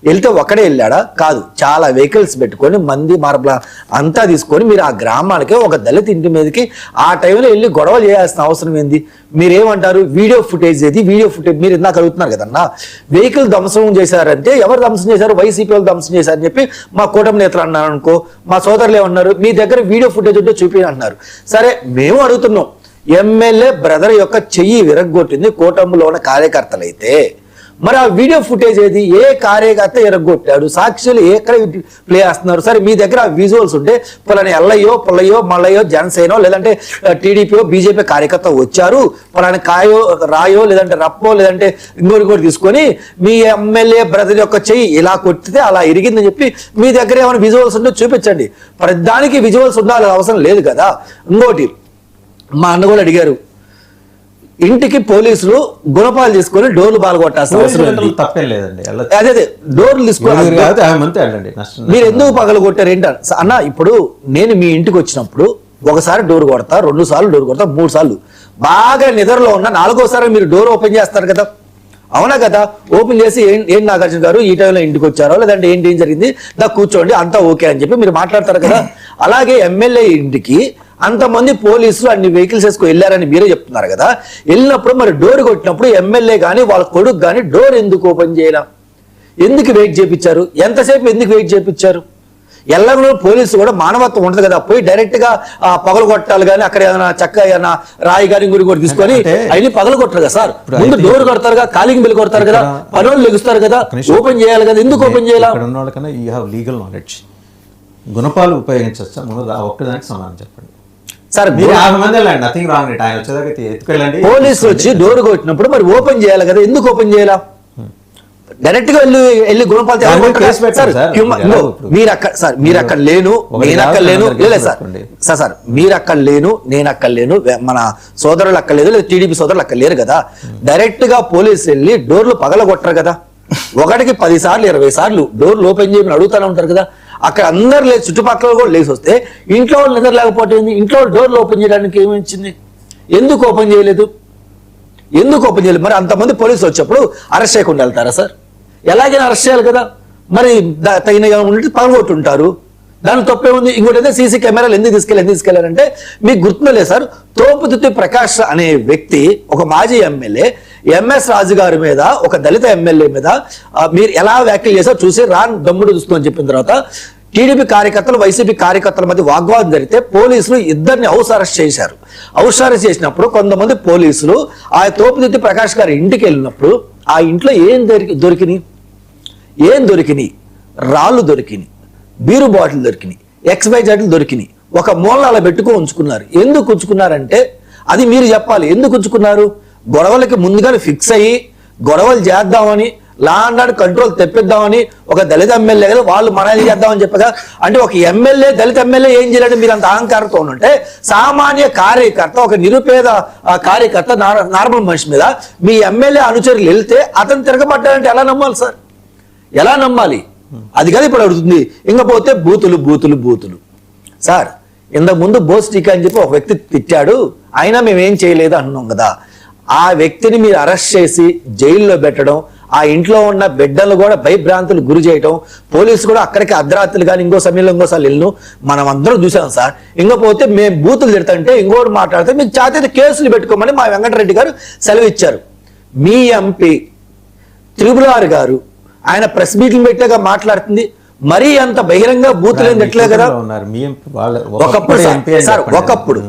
వెళ్తే ఒకడే వెళ్ళాడా, కాదు చాలా వెహికల్స్ పెట్టుకొని మంది మార్బల అంతా తీసుకొని మీరు ఆ గ్రామానికి ఒక దళిత ఇంటి మీదకి ఆ టైంలో వెళ్ళి గొడవలు చేయాల్సిన అవసరం ఏంది? మీరేమంటారు, వీడియో ఫుటేజ్ మీరు ఇందాక అడుగుతున్నారు కదన్నా, వెహికల్ ధ్వంసం చేశారంటే ఎవరు ధ్వంసం చేశారు, వైసీపీ వాళ్ళు ధ్వంసం చేశారని చెప్పి మా కూటమి నేతలు అన్నారు అనుకో, మా సోదరులు ఏమన్నారు, మీ దగ్గర వీడియో ఫుటేజ్ ఉంటే చూపి అంటున్నారు. సరే మేము అడుగుతున్నాం, ఎమ్మెల్యే బ్రదర్ యొక్క చెయ్యి విరగ్గొట్టింది కూటమిలో ఉన్న కార్యకర్తలైతే మరి ఆ వీడియో ఫుటేజ్ ఏది, ఏ కార్యకర్త ఎరగొట్టాడు, సాక్షులు ఎక్కడ ప్లే చేస్తున్నారు? సరే మీ దగ్గర ఆ విజువల్స్ ఉంటే పలాని ఎల్లయ్యో పుల్లయ్యో మల్లయ్యో జనసేనో లేదంటే టీడీపీయో బీజేపీ కార్యకర్త వచ్చారు, పలాని కాయో రాయో లేదంటే రప్పో లేదంటే ఇంకోటి తీసుకొని మీ ఎమ్మెల్యే బ్రదర్ యొక్క చెయ్యి ఇలా కొట్టితే అలా ఇరిగిందని చెప్పి మీ దగ్గర ఏమైనా విజువల్స్ ఉంటే చూపించండి. ప్రతిదానికి విజువల్స్ ఉండాలి అవసరం లేదు కదా. ఇంకోటి మా అన్న కూడా అడిగారు, ఇంటికి పోలీసులు గుణపాలు తీసుకొని డోర్లు పాల్గొట్టాల్సిన అవసరం తప్పే లేదండి, అదే డోర్లు తీసుకొని మీరు ఎందుకు పగలు కొట్టారు ఏంట అన్న? ఇప్పుడు నేను మీ ఇంటికి వచ్చినప్పుడు ఒకసారి డోర్ కొడతా, 2 సార్లు డోర్ కొడతా, 3 సార్లు బాగా నిద్రలో ఉన్న 4గోసారి మీరు డోర్ ఓపెన్ చేస్తారు కదా, అవునా కదా? ఓపెన్ చేసి ఏం నాగార్జున గారు ఈ టైంలో ఇంటికి వచ్చారో లేదంటే ఏంటి ఏం జరిగింది దా కూర్చోండి అంతా ఓకే అని చెప్పి మీరు మాట్లాడతారు కదా. అలాగే ఎమ్మెల్యే ఇంటికి అంతమంది పోలీసులు అన్ని వెహికల్స్ వేసుకు వెళ్ళారని మీరే చెప్తున్నారు కదా, వెళ్ళినప్పుడు మరి డోర్ కొట్టినప్పుడు ఎమ్మెల్యే కానీ వాళ్ళ కొడుకు కానీ డోర్ ఎందుకు ఓపెన్ చేయడం, ఎందుకు వెయిట్ చేయించారు, ఎంతసేపు ఎందుకు వెయిట్ చేయించారు? ఎల్లగో పోలీసు కూడా మానవత్వం ఉంటుంది కదా, పోయి డైరెక్ట్ గా పగలు కొట్టాలి కానీ అక్కడ ఏదైనా చక్క ఏదైనా రాయి కానీ గురి కూడా తీసుకొని అవన్నీ పగలు కొట్టరు కదా సార్, ముందు డోర్ కొడతారు కదా, కాలింగ్ బిల్ కొడతారు కదా, పనులు లెగుస్తారు కదా, ఓపెన్ చేయాలి కదా, ఎందుకు ఓపెన్ చేయాలి? లీగల్ నాలెడ్జ్ గుణపాలు ఉపయోగించచ్చా, ఒక్కదానికి సమాధానం చెప్పండి సార్. పోలీసులు వచ్చి డోర్ కొట్టినప్పుడు మరి ఓపెన్ చేయాలి కదా, ఎందుకు ఓపెన్ చేయాలా? డైరెక్ట్ గా వెళ్ళి గుణపాలు మీరు అక్కడ లేను నేను అక్కడ లేను సార్ మీరు అక్కడ లేను నేను అక్కడ లేను, మన సోదరులు అక్కడ లేదు లేదా టీడీపీ సోదరులు అక్కడ లేరు కదా, డైరెక్ట్ గా పోలీసు వెళ్ళి డోర్లు పగలగొట్టరు కదా, ఒకటికి 10 సార్లు 20 సార్లు డోర్లు ఓపెన్ చేయమని అడుగుతూనే ఉంటారు కదా. అక్కడ అందరు లేదు, చుట్టుపక్కల కూడా లేచి వస్తే ఇంట్లో వాళ్ళు నిద్ర లేకపోతే ఇంట్లో డోర్లు ఓపెన్ చేయడానికి ఏమిచ్చింది, ఎందుకు ఓపెన్ చేయలేదు? మరి అంతమంది పోలీసులు వచ్చేప్పుడు అరెస్ట్ చేయకుండా వెళ్తారా సార్? ఎలాగైనా అరెస్ట్ చేయాలి కదా. మరి తగిన పగలగొట్టుంటారు, దాని తప్పే ఉంది. ఇంకోటి అయితే సీసీ కెమెరాలు ఎందుకు తీసుకెళ్లారంటే మీకు గుర్తులో లేదు సార్, తోపుదుత్తి ప్రకాష్ అనే వ్యక్తి ఒక మాజీ ఎమ్మెల్యే ఎంఎస్ రాజు గారి మీద ఒక దళిత ఎమ్మెల్యే మీద మీరు ఎలా వ్యాఖ్యలు చేశారో చూసి దమ్ముడు చూస్తుందని చెప్పిన తర్వాత టీడీపీ కార్యకర్తలు వైసీపీ కార్యకర్తల మధ్య వాగ్వాదం జరిగితే పోలీసులు ఇద్దరిని హౌస్ అరెస్ట్ చేశారు. హౌస్ అరెస్ట్ చేసినప్పుడు కొంతమంది పోలీసులు ఆ తోపుదుత్తి ప్రకాష్ గారి ఇంటికి వెళ్ళినప్పుడు ఆ ఇంట్లో ఏం దొరికినాయి, రాళ్ళు దొరికినాయి, బీరు బాటిల్ దొరికినాయి, XYZ దొరికినాయి, ఒక మూలన అలా పెట్టుకొని ఉంచుకున్నారు. ఎందుకు ఉంచుకున్నారంటే అది మీరు చెప్పాలి. ఎందుకు ఉంచుకున్నారు? గొడవలకి ముందుగానే ఫిక్స్ అయ్యి గొడవలు చేద్దామని, లా అండ్ ఆర్డర్ కంట్రోల్ తెప్పిద్దామని ఒక దళిత ఎమ్మెల్యే కదా వాళ్ళు మనది చేద్దామని చెప్పగా, అంటే ఒక ఎమ్మెల్యే దళిత ఎమ్మెల్యే ఏం చేయాలంటే మీరు అంత అహంకారంతో ఉంటే సామాన్య కార్యకర్త ఒక నిరుపేద కార్యకర్త నార్మల్ మనిషి మీద మీ ఎమ్మెల్యే అనుచరులు వెళ్తే అతను తిరగబడ్డారంటే ఎలా నమ్మాలి సార్? ఎలా నమ్మాలి? అది కదా ఇప్పుడు అడుగుతుంది. ఇంకపోతే బూతులు సార్, ఇంతకు ముందు బోస్ టీకా అని చెప్పి ఒక వ్యక్తి తిట్టాడు, అయినా మేమేం చేయలేదు అంటున్నాం కదా. ఆ వ్యక్తిని మీరు అరెస్ట్ చేసి జైల్లో పెట్టడం, ఆ ఇంట్లో ఉన్న బిడ్డలు కూడా భయభ్రాంతులు గురి చేయటం, పోలీసు కూడా అక్కడికి అర్ధరాత్రులు కానీ ఇంకో సమయంలో ఇంకోసారి వెళ్ళను మనం అందరం చూసాం సార్. ఇంకపోతే మేము బూతులు తిడతంటే ఇంకోటి మాట్లాడితే మీకు చేత కేసులు పెట్టుకోమని మా వెంకటరెడ్డి గారు సెలవు ఇచ్చారు. మీ ఎంపీ త్రిపులార్ గారు ఆయన ప్రెస్ మీట్లు పెట్టాక మాట్లాడుతుంది. మరీ అంత బహిరంగ బూతులు ఎట్లే కదా. ఉన్నారు మీ వాళ్ళ ఒకప్పుడు సార్ ఒకప్పుడు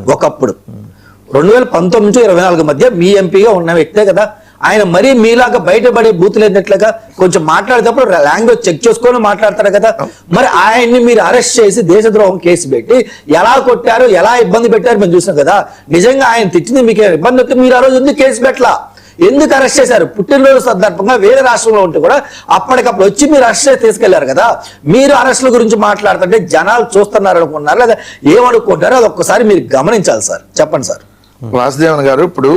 2019 నుంచి 2024 మధ్య మీ ఎంపీగా ఉన్న వ్యక్తే కదా ఆయన. మరీ మీలాగా బయటపడే బూతులు ఏంటట్లుగా కొంచెం మాట్లాడేటప్పుడు లాంగ్వేజ్ చెక్ చేసుకొని మాట్లాడతారు కదా. మరి ఆయన్ని మీరు అరెస్ట్ చేసి దేశద్రోహం కేసు పెట్టి ఎలా కొట్టారు, ఎలా ఇబ్బంది పెట్టారు మేము చూసాం కదా. నిజంగా ఆయన తిట్టింది మీకు ఇబ్బంది వస్తే మీరు ఆ రోజు ఎందుకు కేసు పెట్టలా, ఎందుకు అరెస్ట్ చేశారు? పుట్టినరోజు సందర్భంగా వేరే రాష్ట్రంలో ఉంటే కూడా అప్పటికప్పుడు వచ్చి మీరు అరెస్ట్ చేసి తీసుకెళ్లారు కదా. మీరు అరెస్టుల గురించి మాట్లాడుతుంటే జనాలు చూస్తున్నారు అనుకున్నారు లేదా ఏమనుకుంటారో అది ఒక్కసారి మీరు గమనించాలి సార్. చెప్పండి సార్. వాసుదేవన్ గారు ఇప్పుడు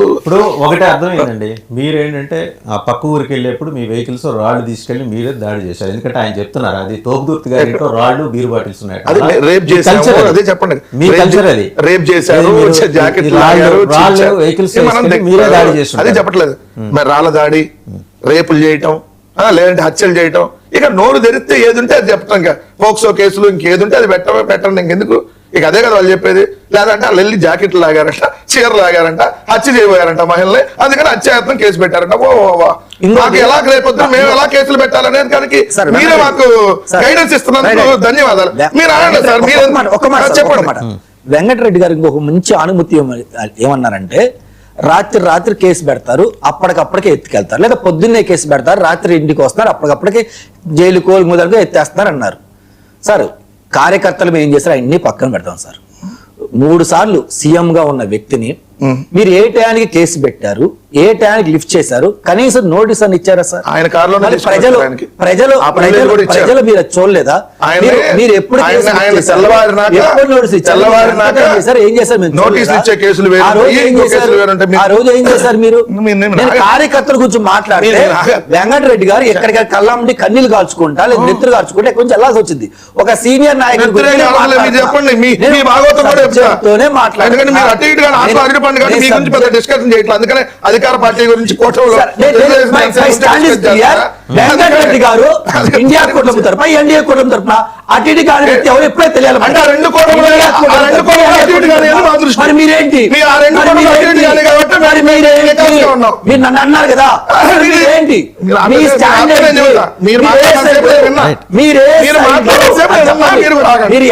ఒకటే అర్థమైందండి, మీరేంటంటే ఆ పక్క ఊరికి వెళ్ళేప్పుడు మీ వెహికల్స్ రాళ్ళు తీసుకెళ్లి మీరే దాడి చేశారు. ఎందుకంటే ఆయన చెప్తున్నారు అది తోపుదుర్తి గారితో రాళ్ళు బీరు బాటిల్స్ ఉన్నాయి. అది రేప్ చేశారు, అదే చెప్పండి. మీ కల్చర్ అది. రేప్ చేశారు, జాకెట్ వెహికల్స్ మీరే దాడి చేస్తారు. అదే చెప్పట్లేదు. మరి రాళ్ళ దాడి, రేపులు చేయటం, లేదంటే హత్యలు చేయటం, ఇక నోరు తెరిస్తే ఏది ఉంటే అది చెప్పటం. ఇంకా పోక్సో కేసులు ఇంకేది ఉంటే అది పెట్టండి. ఇంకెందుకు ఇక అదే కదా వాళ్ళు చెప్పేది. లేదంటే వాళ్ళు వెళ్ళి జాకెట్లు లాగారంట, చీరలు లాగారంట, హత్య చేయబోయారంట మహిళల్ని, అందుకని హత్యాయత్నం కేసు పెట్టారంట. మాకు ఎలా రేపొద్దు మేము ఎలా కేసులు పెట్టాలనేది దానికి మీరే మాకు గైడెన్స్ ఇస్తున్నందుకు ధన్యవాదాలు. మీరు అనండి సార్, మీరు చెప్పండి. వెంకటరెడ్డి గారు ఇంకొక మంచి అనుమతి ఏమన్నారంటే రాత్రి కేసు పెడతారు, అప్పటికప్పటికే ఎత్తుకెళ్తారు, లేదా పొద్దున్నే కేసు పెడతారు, రాత్రి ఇంటికి వస్తారు, అప్పటికప్పటికే జైలు కోలు మొదలుగా ఎత్తేస్తున్నారు అన్నారు. సార్ కార్యకర్తలు ఏం చేస్తారు అన్ని పక్కన పెడతాం సార్. 3 సార్లు సీఎం గా ఉన్న వ్యక్తిని మీరు ఏ టయానికి కేసు పెట్టారు, ఏ టయానికి లిఫ్ట్ చేశారు, కనీసం నోటీస్ అని ఇచ్చారా సార్? ఆయన కారులో ప్రజలు మీరు చూడలేదా? మీరు ఎప్పుడు నోటీస్ ఇచ్చారు? ఏం చేశారు? ఆ రోజు ఏం చేశారు మీరు? కార్యకర్తల గురించి మాట్లాడితే వెంకటరెడ్డి గారు ఎక్కడికి కళ్ళండి కన్నీళ్లు కాల్చుకుంటా లేదా నెత్తులు కాల్చుకుంటే కొంచెం వెళ్ళాల్సి వచ్చింది. ఒక సీనియర్ నాయకుడు డిస్కషన్ చేయట్లేదు. అందుకనే అధికార పార్టీ గురించి వెంకటరెడ్డి గారు ఇండియా కూటమి తరఫున ఎన్డీఏ కూటమి తరఫున అటు కాని వ్యక్తి ఎవరు ఎప్పుడే తెలియాలి. మరి మీరేంటి మీరు నన్ను అన్నారు కదా, మీరేంటి మీ స్టాండ్? మీరు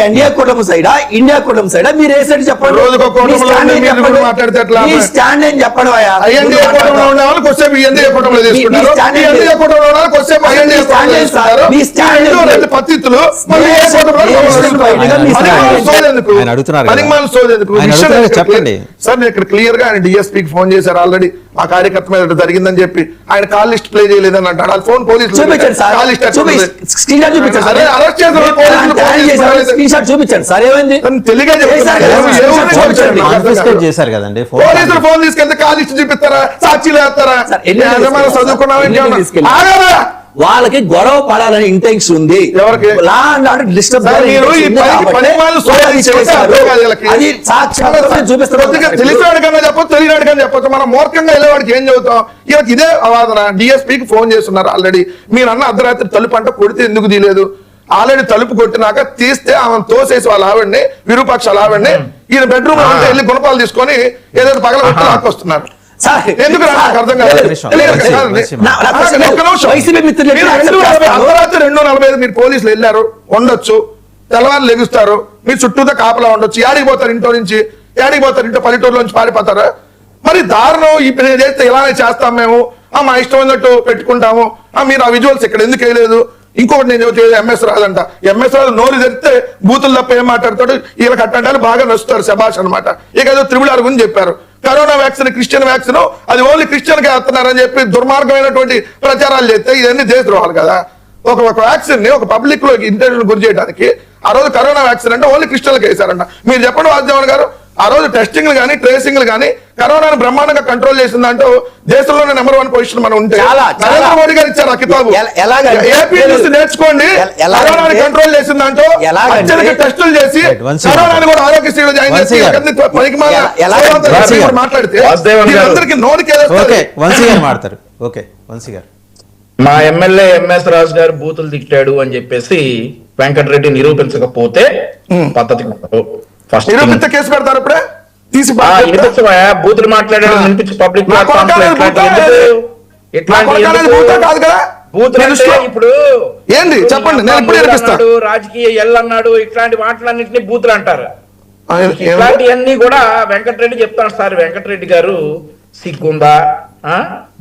ఎన్డీఏ కూటమి సైడా ఇండియా కూటమి సైడా? మీరు ఏ సైడ్ చెప్పండి. మీ స్టాండ్ ఏం చెప్పండి. చెప్పండి సార్. ఇక్కడ క్లియర్ గా ఆయన డిఎస్పీకి ఫోన్ చేశారు ఆల్రెడీ. ఆ కార్యకర్త మీద జరిగిందని చెప్పి ఆయన కాల్ లిస్ట్ ప్లే చేయలేదని అంటాడు. ఆ ఫోన్ పోలీసులు చూపించండి సార్. ఏమైంది చేశారు కదండి. పోలీసులు ఫోన్ తీసుకెళ్తే కాల్ లిస్ట్ చూపిస్తారా, సాక్షిలు వేస్తారా? చదువుకున్నాం వాళ్ళకి గొడవ పడాలని ఇంటెన్షన్ ఉంది. తెలిసినాడికన్నా చెప్పొచ్చు, తెలియనాడికన్నా చెప్పొచ్చు. మనం మూర్ఖంగా వెళ్ళేవాడికి ఏం చదువుతాం? ఇవాళ ఇదే అవాదన. డిఎస్పీకి ఫోన్ చేస్తున్నారు ఆల్రెడీ. మీరు అన్న అర్ధరాత్రి తలుపు అంట కొడితే ఎందుకు తీయలేదు? ఆల్రెడీ తలుపు కొట్టినాక తీస్తే ఆమె తోసేసి వాళ్ళ ఆవిడ్ని, విరూపాక్ష ఆవిడ్ని ఈయన బెడ్రూమ్ అంటే వెళ్ళి గుణపాలు తీసుకొని ఏదైతే పగల కొట్టి లాక్కొస్తున్నారు. ఎందుకు అర్థం కాదు. 2:45 మీరు పోలీసులు వెళ్ళారు ఉండొచ్చు, తెల్లవారు లెగుస్తారు, మీరు చుట్టూతో కాపలా ఉండొచ్చు. ఏడికి పోతారు ఇంట్లో నుంచి? ఏడికి పోతారు? ఇంట్లో పల్లెటూరులో నుంచి పారిపోతారా? మరి దారుణం ఇప్పుడు చేస్తే ఇలానే చేస్తాం మేము, మా ఇష్టం ఉన్నట్టు పెట్టుకుంటాము, మీరు ఆ విజువల్స్ ఇక్కడ ఎందుకు వేయలేదు? ఇంకొకటి నేను చెబుతాను, ఎంఎస్ రాజు అంట. ఎంఎస్ రాజు నోరు తెరిస్తే బూతులు తప్ప ఏం మాట్లాడతాడు, వీళ్ళ కట్టంటే బాగా నచ్చుతారు, శభాష్ అనమాట. ఇక ఏదో త్రిబుల్ గురించి చెప్పారు. కరోనా వ్యాక్సిన్ క్రిస్టియన్ వ్యాక్సిన్, అది ఓన్లీ క్రిస్టియన్ గా వేస్తున్నారని చెప్పి దుర్మార్గమైనటువంటి ప్రచారాలు చేస్తే ఇవన్నీ దేశద్రోహాలు కదా. ఒక వ్యాక్సిన్ ని ఒక పబ్లిక్ లో ఇంటర్వ్యూ గురి చేయడానికి ఆ రోజు కరోనా వ్యాక్సిన్ అంటే ఓన్లీ క్రిస్టియన్లకు వేశారంట. మీరు చెప్పండి వాసుదేవన్ గారు, ఆ రోజు టెస్టింగ్లు కానీ ట్రేసింగ్లు కానీ కరోనాను బ్రహ్మాండంగా కంట్రోల్ చేసిందంటూ దేశంలోనే నెంబర్ 1 పొజిషన్ మనం ఉంటే నరేంద్ర మోడీ గారు ఇచ్చారు ఆ కితాబు. ఏపీ నుంచి నేర్చుకోండి, కరోనాని కంట్రోల్ చేసిందంటూ అత్యధిక టెస్టులు చేసి కరోనాని కూడా ఆరోగ్యశ్రీలో జాయిన్ చేసి మాట్లాడితే అందరికి నోటికి మా ఎమ్మెల్యే ఎంఎస్ రాజు గారు బూతులు తిట్టాడు అని చెప్పేసి వెంకటరెడ్డి నిరూపించకపోతే పద్ధతి ఫస్ట్ నిరూపిత కేసు పెడతారు. ఇప్పుడే తీసి బూతులు మాట్లాడాడు పబ్లిక్ కాదు కదా. బూతులు మీ అంటే దృష్టిలో ఇప్పుడు ఏంది చెప్పండి, నేను ఇప్పుడు వినిపిస్తా. రాజకీయ ఎల్ అన్నాడు, ఇట్లాంటి మాటలన్నింటినీ బూతులు అంటారు. ఏం- ఇట్లాంటివన్నీ కూడా వెంకటరెడ్డి చెప్తాను సార్. వెంకటరెడ్డి గారు సిగ్గుందా,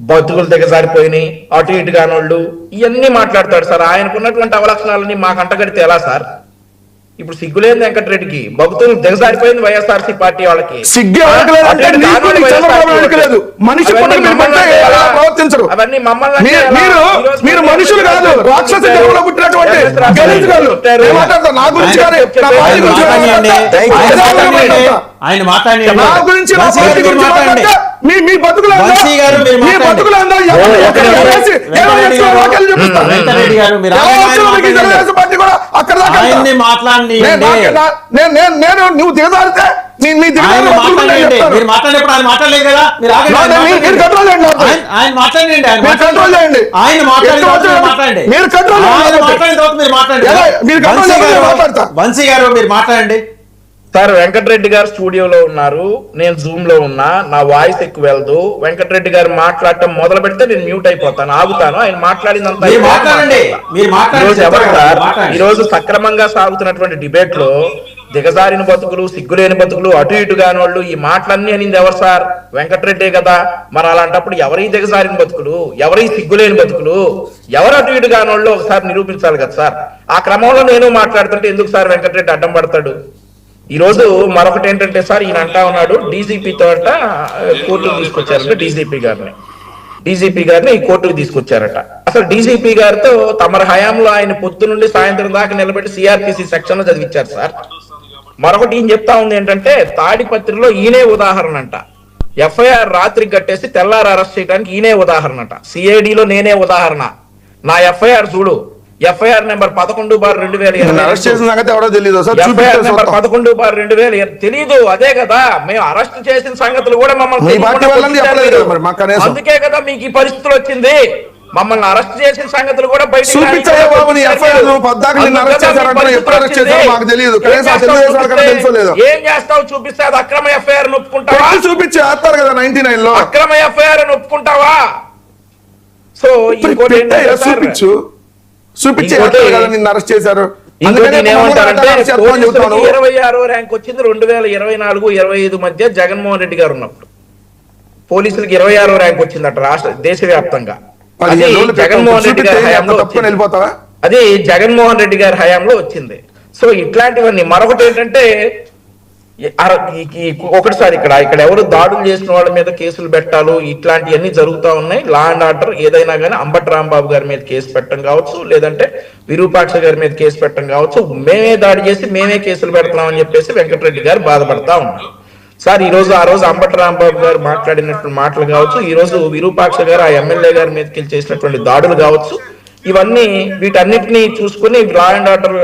బతుకులు దిగజారిపోయినాయి, అటు ఇటు కానోళ్ళు, ఇవన్నీ మాట్లాడతాడు సార్. ఆయనకున్నటువంటి అవలక్షణాలని మాకు అంటగడితే ఎలా సార్? ఇప్పుడు సిగ్గులేని వెంకటరెడ్డికి, భక్తులు దిగజారిపోయింది వైఎస్ఆర్సీ పార్టీ వాళ్ళకి. సిగ్గు ఎవరికి లేదంటే అటు ఇటు నీకు కానోళ్ళు నీకు చంద్రబాబు వైఎస్ఆర్సీ నాయుడుకి లేదు. మనిషి అవన్నీ పట్ల మీరు మమ్మల్ని అంటే అంటే ఎలా ఎలా? ప్రవర్తించరు. అవన్నీ మమ్మల్ని అంటే ఎలా? మీరు ఈరోజు మీరు మనుషులు కాదు, రాక్షస జన్మలో పుట్టినటువంటి గణితులు. నేను మాట్లాడతా నా గురించి కానీ నా పార్టీ గురించి కానీ మాట్లాడతా. ఆయన మాట్లాడండి. నా గురించి నా పార్టీ గురించి మాట్లాడతా. మీ బతుకులు వంశీ గారు మీరు మీ మాట్లాడండి. బతుకులు అందరూ ఎవరు ఎక్కడ వేసి ఏమో చేస్తున్న వాక్యాలు చూపిస్తా. వెంకటరెడ్డి గారు మీరు ఎలా వచ్చారో మీకు ఈ తెలుగుదేశం పార్టీ కూడా అక్కడ దాకా వెళ్తా. ఆయన్ని మాట్లాడండి. నేను నువ్వు దిగజారితే మీ దిగజారి మీరు మాట్లాడేప్పుడు ఆయన మాట్లాడలేదు కదా, మీరు మీరు కంట్రోల్ చేయండి. ఆయన మాట్లాడండి. మీరు కంట్రోల్ చేయండి. ఆయన మాట్లాడిన తర్వాత మాట్లాడండి. మీరు కంట్రోల్ ఆయన చేయండి. మాట్లాడిన తర్వాత మీరు మాట్లాడండి. మీరు కంట్రోల్ వంశీ చేయండి, గారు, మాట్లాడతా. వంశీ గారు మీరు మాట్లాడండి. సార్ వెంకటరెడ్డి గారు స్టూడియోలో ఉన్నారు, నేను జూమ్ లో ఉన్నా, నా వాయిస్ ఎక్కువ వెళ్దు. వెంకటరెడ్డి గారు మాట్లాడటం మొదలు పెడితే నేను మ్యూట్ అయిపోతాను, ఆగుతాను. ఆయన మాట్లాడిందంతా మీరు మాట్లాడండి. మీరు ఈరోజు ఎవరు సార్? మాట్లాడండి. ఈ రోజు సక్రమంగా సాగుతున్నటువంటి డిబేట్ లో దిగజారిన బతుకులు, సిగ్గులేని బతుకులు, అటు ఇటు కానోళ్ళు, ఈ మాటలన్నీ అనింది ఎవరు సార్? వెంకటరెడ్డే కదా. మరి అలాంటప్పుడు ఎవరి దిగజారిన బతుకులు, ఎవరి సిగ్గులేని బతుకులు, ఎవరు అటు ఇటు కానోళ్ళు ఒకసారి నిరూపించాలి కదా సార్. ఆ క్రమంలో నేను మాట్లాడుతుంటే ఎందుకు సార్ వెంకటరెడ్డి అడ్డం పడతాడు? ఈ రోజు మరొకటి ఏంటంటే సార్, ఈయన అంటా ఉన్నాడు డీజీపీ తోట కోర్టుకు తీసుకొచ్చారంటే డీజీపీ గారిని ఈ కోర్టుకు తీసుకొచ్చారట. అసలు డీజీపీ గారితో తమరి హయాంలో ఆయన పొద్దు నుండి సాయంత్రం దాకా నిలబెట్టి సిఆర్పిసి సెక్షన్ లో చదివించారు సార్. మరొకటి ఈయన చెప్తా ఉంది ఏంటంటే, తాడిపత్రిలో ఈయనే ఉదాహరణ అంట. ఎఫ్ఐఆర్ రాత్రికి కట్టేసి తెల్లారు అరెస్ట్ చేయడానికి ఈయనే ఉదాహరణ అంట. సిఐడిలో నేనే ఉదాహరణ. నా ఎఫ్ఐఆర్ చూడు, ఎఫ్ఐఆర్ నెంబర్ 11/2020. అరెస్ట్ చేసిన సంగతి ఎవడో తెలియదు సార్. ఎఫ్ఐఆర్ నెంబర్ 11/2020 తెలీదు. అదే కదా, మేము అరెస్ట్ చేసిన సంగతులు కూడా మమ్మల్ని మీ పార్టీ వాళ్ళని చెప్పలేదు కదా మరి మాకు కనీసం. అందుకే కదా మీకు ఈ పరిస్థితులు వచ్చింది. మమ్మల్ని అరెస్ట్ చేసిన సంగతులు కూడా బయట చూపించాయా బాబు నీ ఎఫ్ఐఆర్? పద్దాక నిన్ను అరెస్ట్ చేశారంటే ఎప్పుడు అరెస్ట్ చేశారో మాకు తెలియదు. కనీసం తెలుగుదేశం వాళ్ళకన్నా తెలుసో లేదో. ఏం చేస్తావు చూపిస్తే అది అక్రమ ఎఫ్ఐఆర్ ఒప్పుకుంటావా? పెట్టి చూపించి వేస్తారు కదా 99 లో. అక్రమ ఎఫ్ఐఆర్ ఒప్పుకుంటావా? సో ఇంకోటి ఏంటంటే సార్, చూపించు చూపించి ఇంకోటి- వేస్తారు కదా నిన్ను అరెస్ట్ చేశారు. ఇంకోటి అందుకనే ఏమంటారంటే అరెస్ట్ చేస్తామని చెబుతాను. 26వ ర్యాంక్ వచ్చింది 2024-25 మధ్య జగన్మోహన్ రెడ్డి గారు ఉన్నప్పుడు. పోలీసులకి 26వ ర్యాంక్ వచ్చిందట రాష్ట్ర దేశవ్యాప్తంగా. అది 15 రోజులు జగన్మోహన్ రెడ్డి గారి హయాంలో తప్పుకొని వచ్చింది. వెళ్ళిపోతావా? అది జగన్మోహన్ రెడ్డి గారి హయాంలో వచ్చింది. సో ఇట్లాంటివన్నీ. మరొకటి ఏంటంటే ఒకటి సార్, ఇక్కడ ఎవరు దాడులు చేసిన వాళ్ళ మీద కేసులు పెట్టాలో ఇట్లాంటివన్నీ జరుగుతూ ఉన్నాయి. లా అండ్ ఆర్డర్ ఏదైనా కానీ అంబటి రాంబాబు గారి మీద కేసు పెట్టడం కావచ్చు, లేదంటే విరూపాక్ష గారి మీద కేసు పెట్టడం కావచ్చు, మేమే దాడి చేసి మేమే కేసులు పెడతామని చెప్పేసి వెంకటరెడ్డి గారు బాధపడతా ఉన్నారు సార్. ఆ రోజు అంబటి రాంబాబు గారు మాట్లాడినటువంటి మాటలు కావచ్చు, ఈ రోజు విరూపాక్ష గారు ఆ ఎమ్మెల్యే గారి మీదకి చేసినటువంటి దాడులు కావచ్చు, ఇవన్నీ వీటన్నిటిని చూసుకుని లా అండ్ ఆర్డర్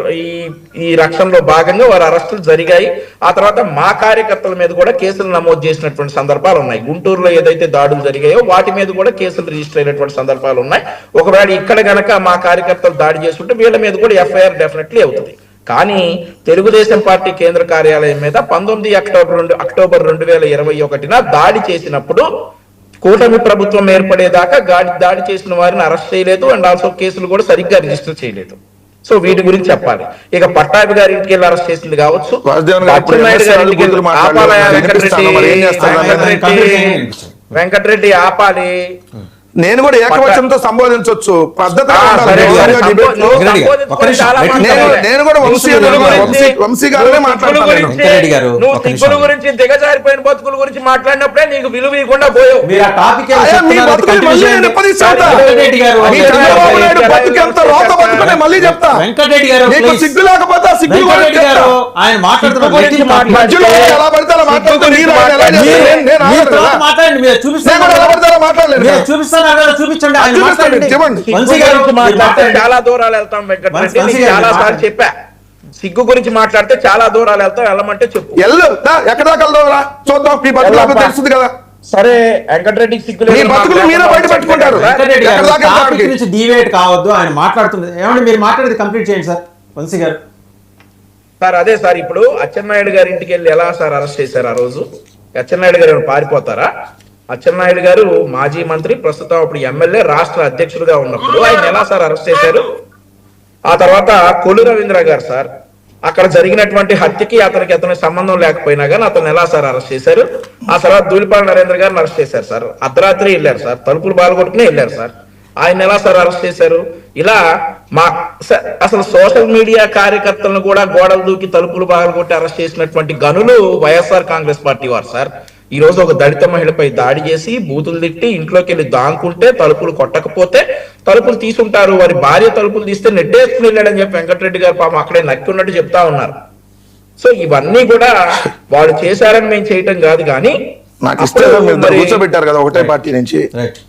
ఈ రక్షణలో భాగంగా వారి అరెస్టులు జరిగాయి. ఆ తర్వాత మా కార్యకర్తల మీద కూడా కేసులు నమోదు చేసినటువంటి సందర్భాలు ఉన్నాయి. గుంటూరులో ఏదైతే దాడులు జరిగాయో వాటి మీద కూడా కేసులు రిజిస్టర్ అయినటువంటి సందర్భాలు ఉన్నాయి. ఒకవేళ ఇక్కడ గనక మా కార్యకర్తలు దాడి చేసుకుంటే వీళ్ళ మీద కూడా ఎఫ్ఐఆర్ డెఫినెట్లీ అవుతుంది. కానీ తెలుగుదేశం పార్టీ కేంద్ర కార్యాలయం మీద 19 అక్టోబర్ 2021 దాడి చేసినప్పుడు కూటమి ప్రభుత్వం ఏర్పడేదాకా దాడి చేసిన వారిని అరెస్ట్ చేయలేదు, అండ్ ఆల్సో కేసులు కూడా సరిగ్గా రిజిస్టర్ చేయలేదు. సో వీటి గురించి చెప్పాలి. ఇక పట్టాభి గారి ఇంటికి వెళ్ళి అరెస్ట్ చేసింది కావచ్చు, వెంకటరెడ్డి ఆపాలి. నేను కూడా ఏకవచనంతో సంబోధించవచ్చు, పద్ధతిగా ఉండాలి. నేను కూడా వంశీ గారినే మాట్లాడతాను. నువ్వు సిగ్గుల గురించి, దిగజారిపోయిన బతుకుల గురించి మాట్లాడినప్పుడే నీకు విలువ ఇవ్వకుండా పోయావు. మళ్ళీ చెప్తా, సిగ్గు లేకపోతే సిగ్గు ఆయన మాట్లాడుతున్నారు. చూపిస్తాను చూపించండి. చాలా దూరాలు వెళ్తాం వెంకటరెడ్డి, చాలా సార్లు చెప్పా. సిగ్గు గురించి మాట్లాడితే చాలా దూరాలు వెళ్తాం, వెళ్ళమంటే చెప్పు. ఎక్కడ దాకా వెళ్దాం చూద్దాం, మీ బతుకు తెలుస్తుంది కదా. సరే వెంకటరెడ్డికి సిగ్గు మీరే బయట పెట్టుకుంటారు. డివేట్ కావద్దు, ఆయన మాట్లాడుతున్నారు. ఏమంటే మీరు మాట్లాడేది కంప్లీట్ చేయండి సార్ వంశీ గారు. సార్ అదే సార్, ఇప్పుడు అచ్చెన్నాయుడు గారి ఇంటికి వెళ్ళి ఎలా సార్ అరెస్ట్ చేశారు? ఆ రోజు అచ్చెన్నాయుడు గారు పారిపోతారా? అచ్చెన్నాయుడు గారు మాజీ మంత్రి, ప్రస్తుతం అప్పుడు ఎమ్మెల్యే, రాష్ట్ర అధ్యక్షుడిగా ఉన్నప్పుడు ఆయన ఎలా సార్ అరెస్ట్ చేశారు? ఆ తర్వాత కొల్లు రవీంద్ర గారు సార్, అక్కడ జరిగినటువంటి హత్యకి అతనికి సంబంధం లేకపోయినా కానీ అతను ఎలా సార్ అరెస్ట్ చేశారు? ఆ తర్వాత ధూళిపాల నరేంద్ర గారిని అరెస్ట్ చేశారు సార్, అర్ధరాత్రి వెళ్ళారు సార్, తలుపులు బాలగొట్టుకునే వెళ్ళారు సార్, ఆయన ఎలా సార్ అరెస్ట్ చేశారు? ఇలా అసలు సోషల్ మీడియా కార్యకర్తలను కూడా గోడలు దూకి తలుపులు బాలగొట్టి అరెస్ట్ చేసినటువంటి గనులు వైఎస్ఆర్ కాంగ్రెస్ పార్టీ వారు సార్. ఈ రోజు ఒక దళిత మహిళపై దాడి చేసి బూతులు తిట్టి ఇంట్లోకి వెళ్ళి దాంకుంటే తలుపులు కొట్టకపోతే తలుపులు తీసుంటారు, వారి భార్య తలుపులు తీస్తే నెట్టేసుకుని వెళ్ళాడని చెప్పి వెంకటరెడ్డి గారు పాపం అక్కడే నక్కి ఉన్నట్టు చెప్తా ఉన్నారు. సో ఇవన్నీ కూడా వాళ్ళు చేశారని మేము చేయటం కాదు కానీ నాకు ఇస్తే కూర్చోబెట్టారు కదా ఒకటే పార్టీ నుంచి. రైట్,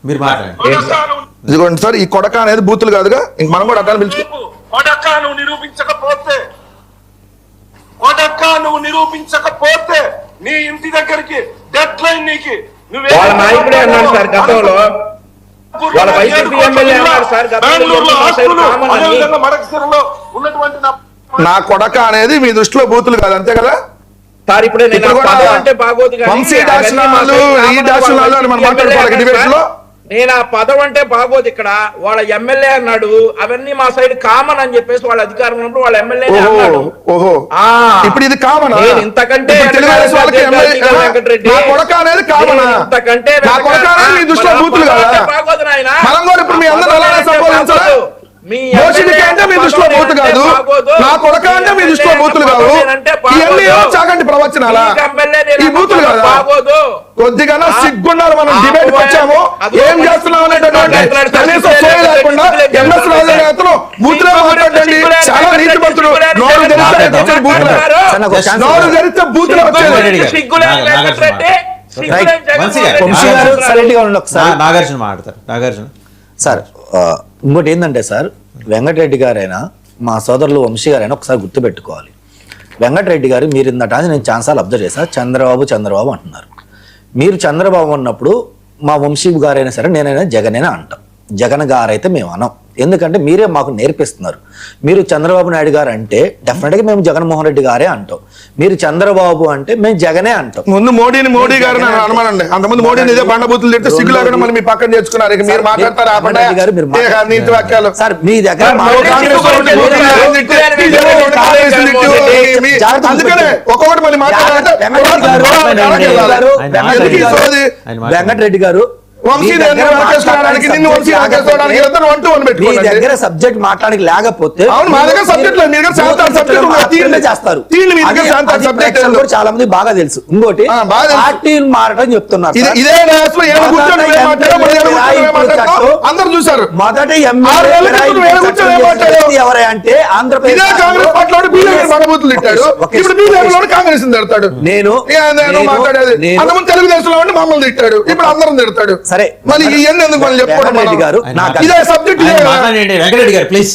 మీరు మాట్లాడండి. ఇదిగోండి సార్, ఈ కొడక అనేది బూతులు కాదుగా, ఇంక మనం కూడా అక్కడ పిలుచుకో. కొడక నువ్వు నిరూపించకపోతే నీ ఇంటి దగ్గరికి డెడ్ లైన్ నీకి వాళ్ళ నాయకుడే అన్నాడు సార్ గతంలో, వాళ్ళ వైసీపీ ఎమ్మెల్యే అన్నాడు సార్ గతంలో ఉన్నటువంటి నా కొడక అనేది మీ దృష్టిలో బూతులు కాదు, అంతే కదా సార్? ఇప్పుడే నేను ఇప్పుడు కూడా పదం అంటే బాగోదు కానీ వంశీ దాక్షిణాలు, ఈ దాక్షిణాలు అని మనం మాట్లాడుకోవాలి డిబేట్స్ లో. నేను ఆ పదం అంటే బాగోదు, ఇక్కడ వాళ్ళ ఎమ్మెల్యే అన్నాడు, అవన్నీ మా సైడ్ కామన్ అని చెప్పేసి వాళ్ళ అధికారం ఉన్నప్పుడు వాళ్ళ ఎమ్మెల్యే అన్నాడు. ఓహో, ఇప్పుడు ఇది కామన్. ఇంతకంటే తెలుగుదేశం వాళ్ళకి నా కొడక అనేది కామన్, ఇంతకంటే నా కొడక అనేది మీ దృష్టిలో బూతులు కదా. బాగోదు నాయన, మనం కూడా ఇప్పుడు మీ అందరూ అలానే సంబోధించాలి. మోషిడికి అంటే మీ దృష్టిలో బూతు కాదు, నా కొడక అంటే మీ దృష్టిలో బూతులు కాదు. ఇవన్నీ చాగంటి ప్రవచనాలా? ఈ బూతులు కాదా? కొద్దిగా సిగ్గున్నారు. మనం డిబేట్ వచ్చాము, ఏం చేస్తున్నాం అనేటటువంటి కనీసం సోయ లేకుండా ఎంఎస్ రాజు బూతులే మాట్లాడండి. చాలా నీతి మంత్రులు, నోరు తెరిస్తే బూతులే, నోరు తెరిస్తే బూతులే వచ్చేది. నాగార్జున మాట్లాడతారు. నాగార్జున సార్, ఇంకోటి ఏంటంటే సార్, వెంకటరెడ్డి గారైనా మా సోదరులు వంశీ గారైనా ఒకసారి గుర్తుపెట్టుకోవాలి. వెంకటరెడ్డి గారు మీరు ఇందట నేను ఛాన్సాలు అబ్జర్వ్ చేశాను, చంద్రబాబు అంటున్నారు. మీరు చంద్రబాబు అన్నప్పుడు మా వంశీ గారైనా సరే నేనైనా జగనైనా అంటాం, జగన్ గారైతే మేము అనం. ఎందుకంటే మీరే మాకు నేర్పిస్తున్నారు. మీరు చంద్రబాబు నాయుడు గారు అంటే డెఫినెట్గా మేము జగన్మోహన్ రెడ్డి గారే అంటాం, మీరు చంద్రబాబు అంటే మేము జగనే అంటాం. ముందు మోడీ గారు అనుమానండి, అంతకుముందు మోడీని ఇదే బండబూతులు తింటే సిగ్గు లేకుండా మళ్ళీ మీ పక్కన తెచ్చుకున్నారు. ఇక మీరు మాట్లాడతారు నీతి వాక్యాలు సార్, మీ దగ్గర అందుకనే ఒక్కొక్కటి మళ్ళీ మాట్లాడాలంటే వెంకటరెడ్డి గారు మీ దగ్గర సబ్జెక్ట్ మాట్లాడడానికి లేకపోతే చేస్తారు. చాలా మంది బాగా తెలుసు. ఇంకోటి పార్టీలు మారటం చెప్తున్నారు. అందరూ చూసారు. మొదటి ఎవరై అంటే ఆంధ్రప్రదేశ్ కాంగ్రెస్ తిడతాడు, నేను తెలుగుదేశంలో ఉండి మమ్మల్ని తిట్టాడు, ఇప్పుడు అందరం తిడతాడు. సరే, మళ్ళీ ఎందుకు మళ్ళీ చెప్పుకోవడం గారు ఇదే సబ్జెక్ట్. వెంకటరెడ్డి గారు ప్లీజ్.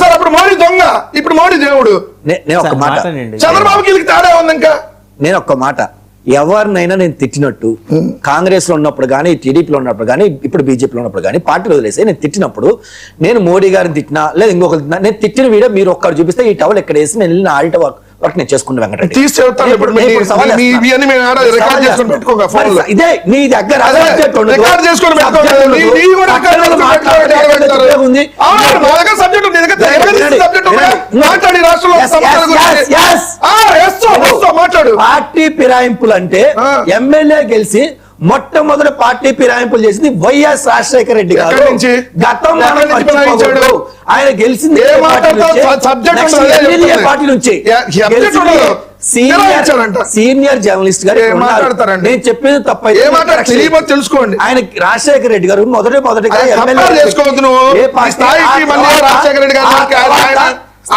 సార్ అప్పుడు మోడీ దొంగ, ఇప్పుడు మోడీ దేవుడు. నేను ఒక మాట, చంద్రబాబుకి తేడా ఉంది. ఇంకా నేను ఒక్క మాట, ఎవరినైనా నేను తిట్టినట్టు కాంగ్రెస్ లో ఉన్నప్పుడు కానీ, టీడీపీలో ఉన్నప్పుడు కానీ, ఇప్పుడు బీజేపీలో ఉన్నప్పుడు కానీ, పార్టీలో వదిలేసి నేను తిట్టినప్పుడు, నేను మోడీ గారిని తిట్టినా లేదా ఇంకొకరు తిట్టినా, నేను తిట్టిన వీడియో మీరు ఒక్కరు చూపిస్తే ఈ టవల్ ఎక్కడ వేసి నేను వెళ్ళిన ఆడిట వర్క్ నేను చేసుకున్న వెంకటరెడ్డి ఇదే నీ దగ్గర పార్టీ ఫిరాయింపులు అంటే ఎమ్మెల్యే గెలిచి మొట్టమొదటి పార్టీ ఫిరాయింపులు చేసింది వైఎస్ రాజశేఖర రెడ్డి గారు. గతంలో ఆయన గెలిచింది పార్టీ నుంచి. సీనియర్ జర్నలిస్ట్ గారు నేను చెప్పేది తప్పైతే తెలుసుకోండి. ఆయన రాజశేఖర రెడ్డి గారు మొదటిగా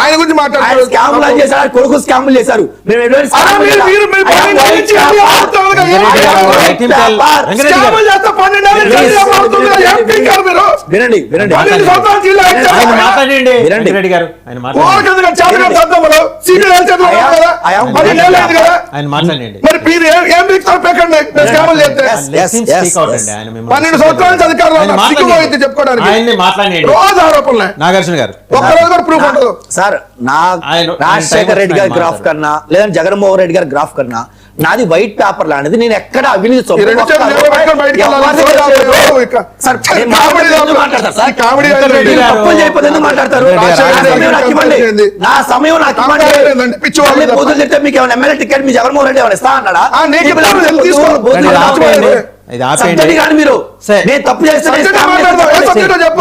ఆయన గురించి మాట్లాడారు. స్కామ్లు చేశారు, కొడుకు స్కామ్లు చేశారు. చెప్పుకోవడానికి రోజు ఆరోపణలే. నాగార్జున గారు ఒక్కరోజు కూడా ప్రూఫ్ ఉండదు. సార్ రాజశేఖర రెడ్డి గారి గ్రాఫ్ కన్నా లేదంటే జగన్మోహన్ రెడ్డి గారి గ్రాఫ్ కన్నా నాది వైట్ పేపర్ లాంటిది. నేను ఎక్కడ అవినీతి ఈ రెండు చేతులు నిలబెట్టుకొని బయటికి వెళ్ళాలి. సార్, నేను మాట్లాడేది ఎందుకు మాట్లాడతారు సార్? కామెడీ మీరు తప్పులు చేయకపోతే ఎందుకు మాట్లాడతారు? నా సమయం నాకు ఇవ్వండి. పిచ్చివాళ్ళు తప్ప. బూతులు తిడితే మీకు ఏమైనా ఎమ్మెల్యే టికెట్ మీ జగన్మోహన్ రెడ్డి ఏమైనా ఇస్తా అన్నాడా? నీకు ఇవ్వలేదు, తీసుకో. బూతులు ఇది ఆపేయండి. సబ్జెక్ట్ కానీ మీరు సరే. నేను తప్పు చేస్తే సబ్జెక్ట్ మాట్లాడదాం. ఏ సబ్జెక్టో చెప్పు.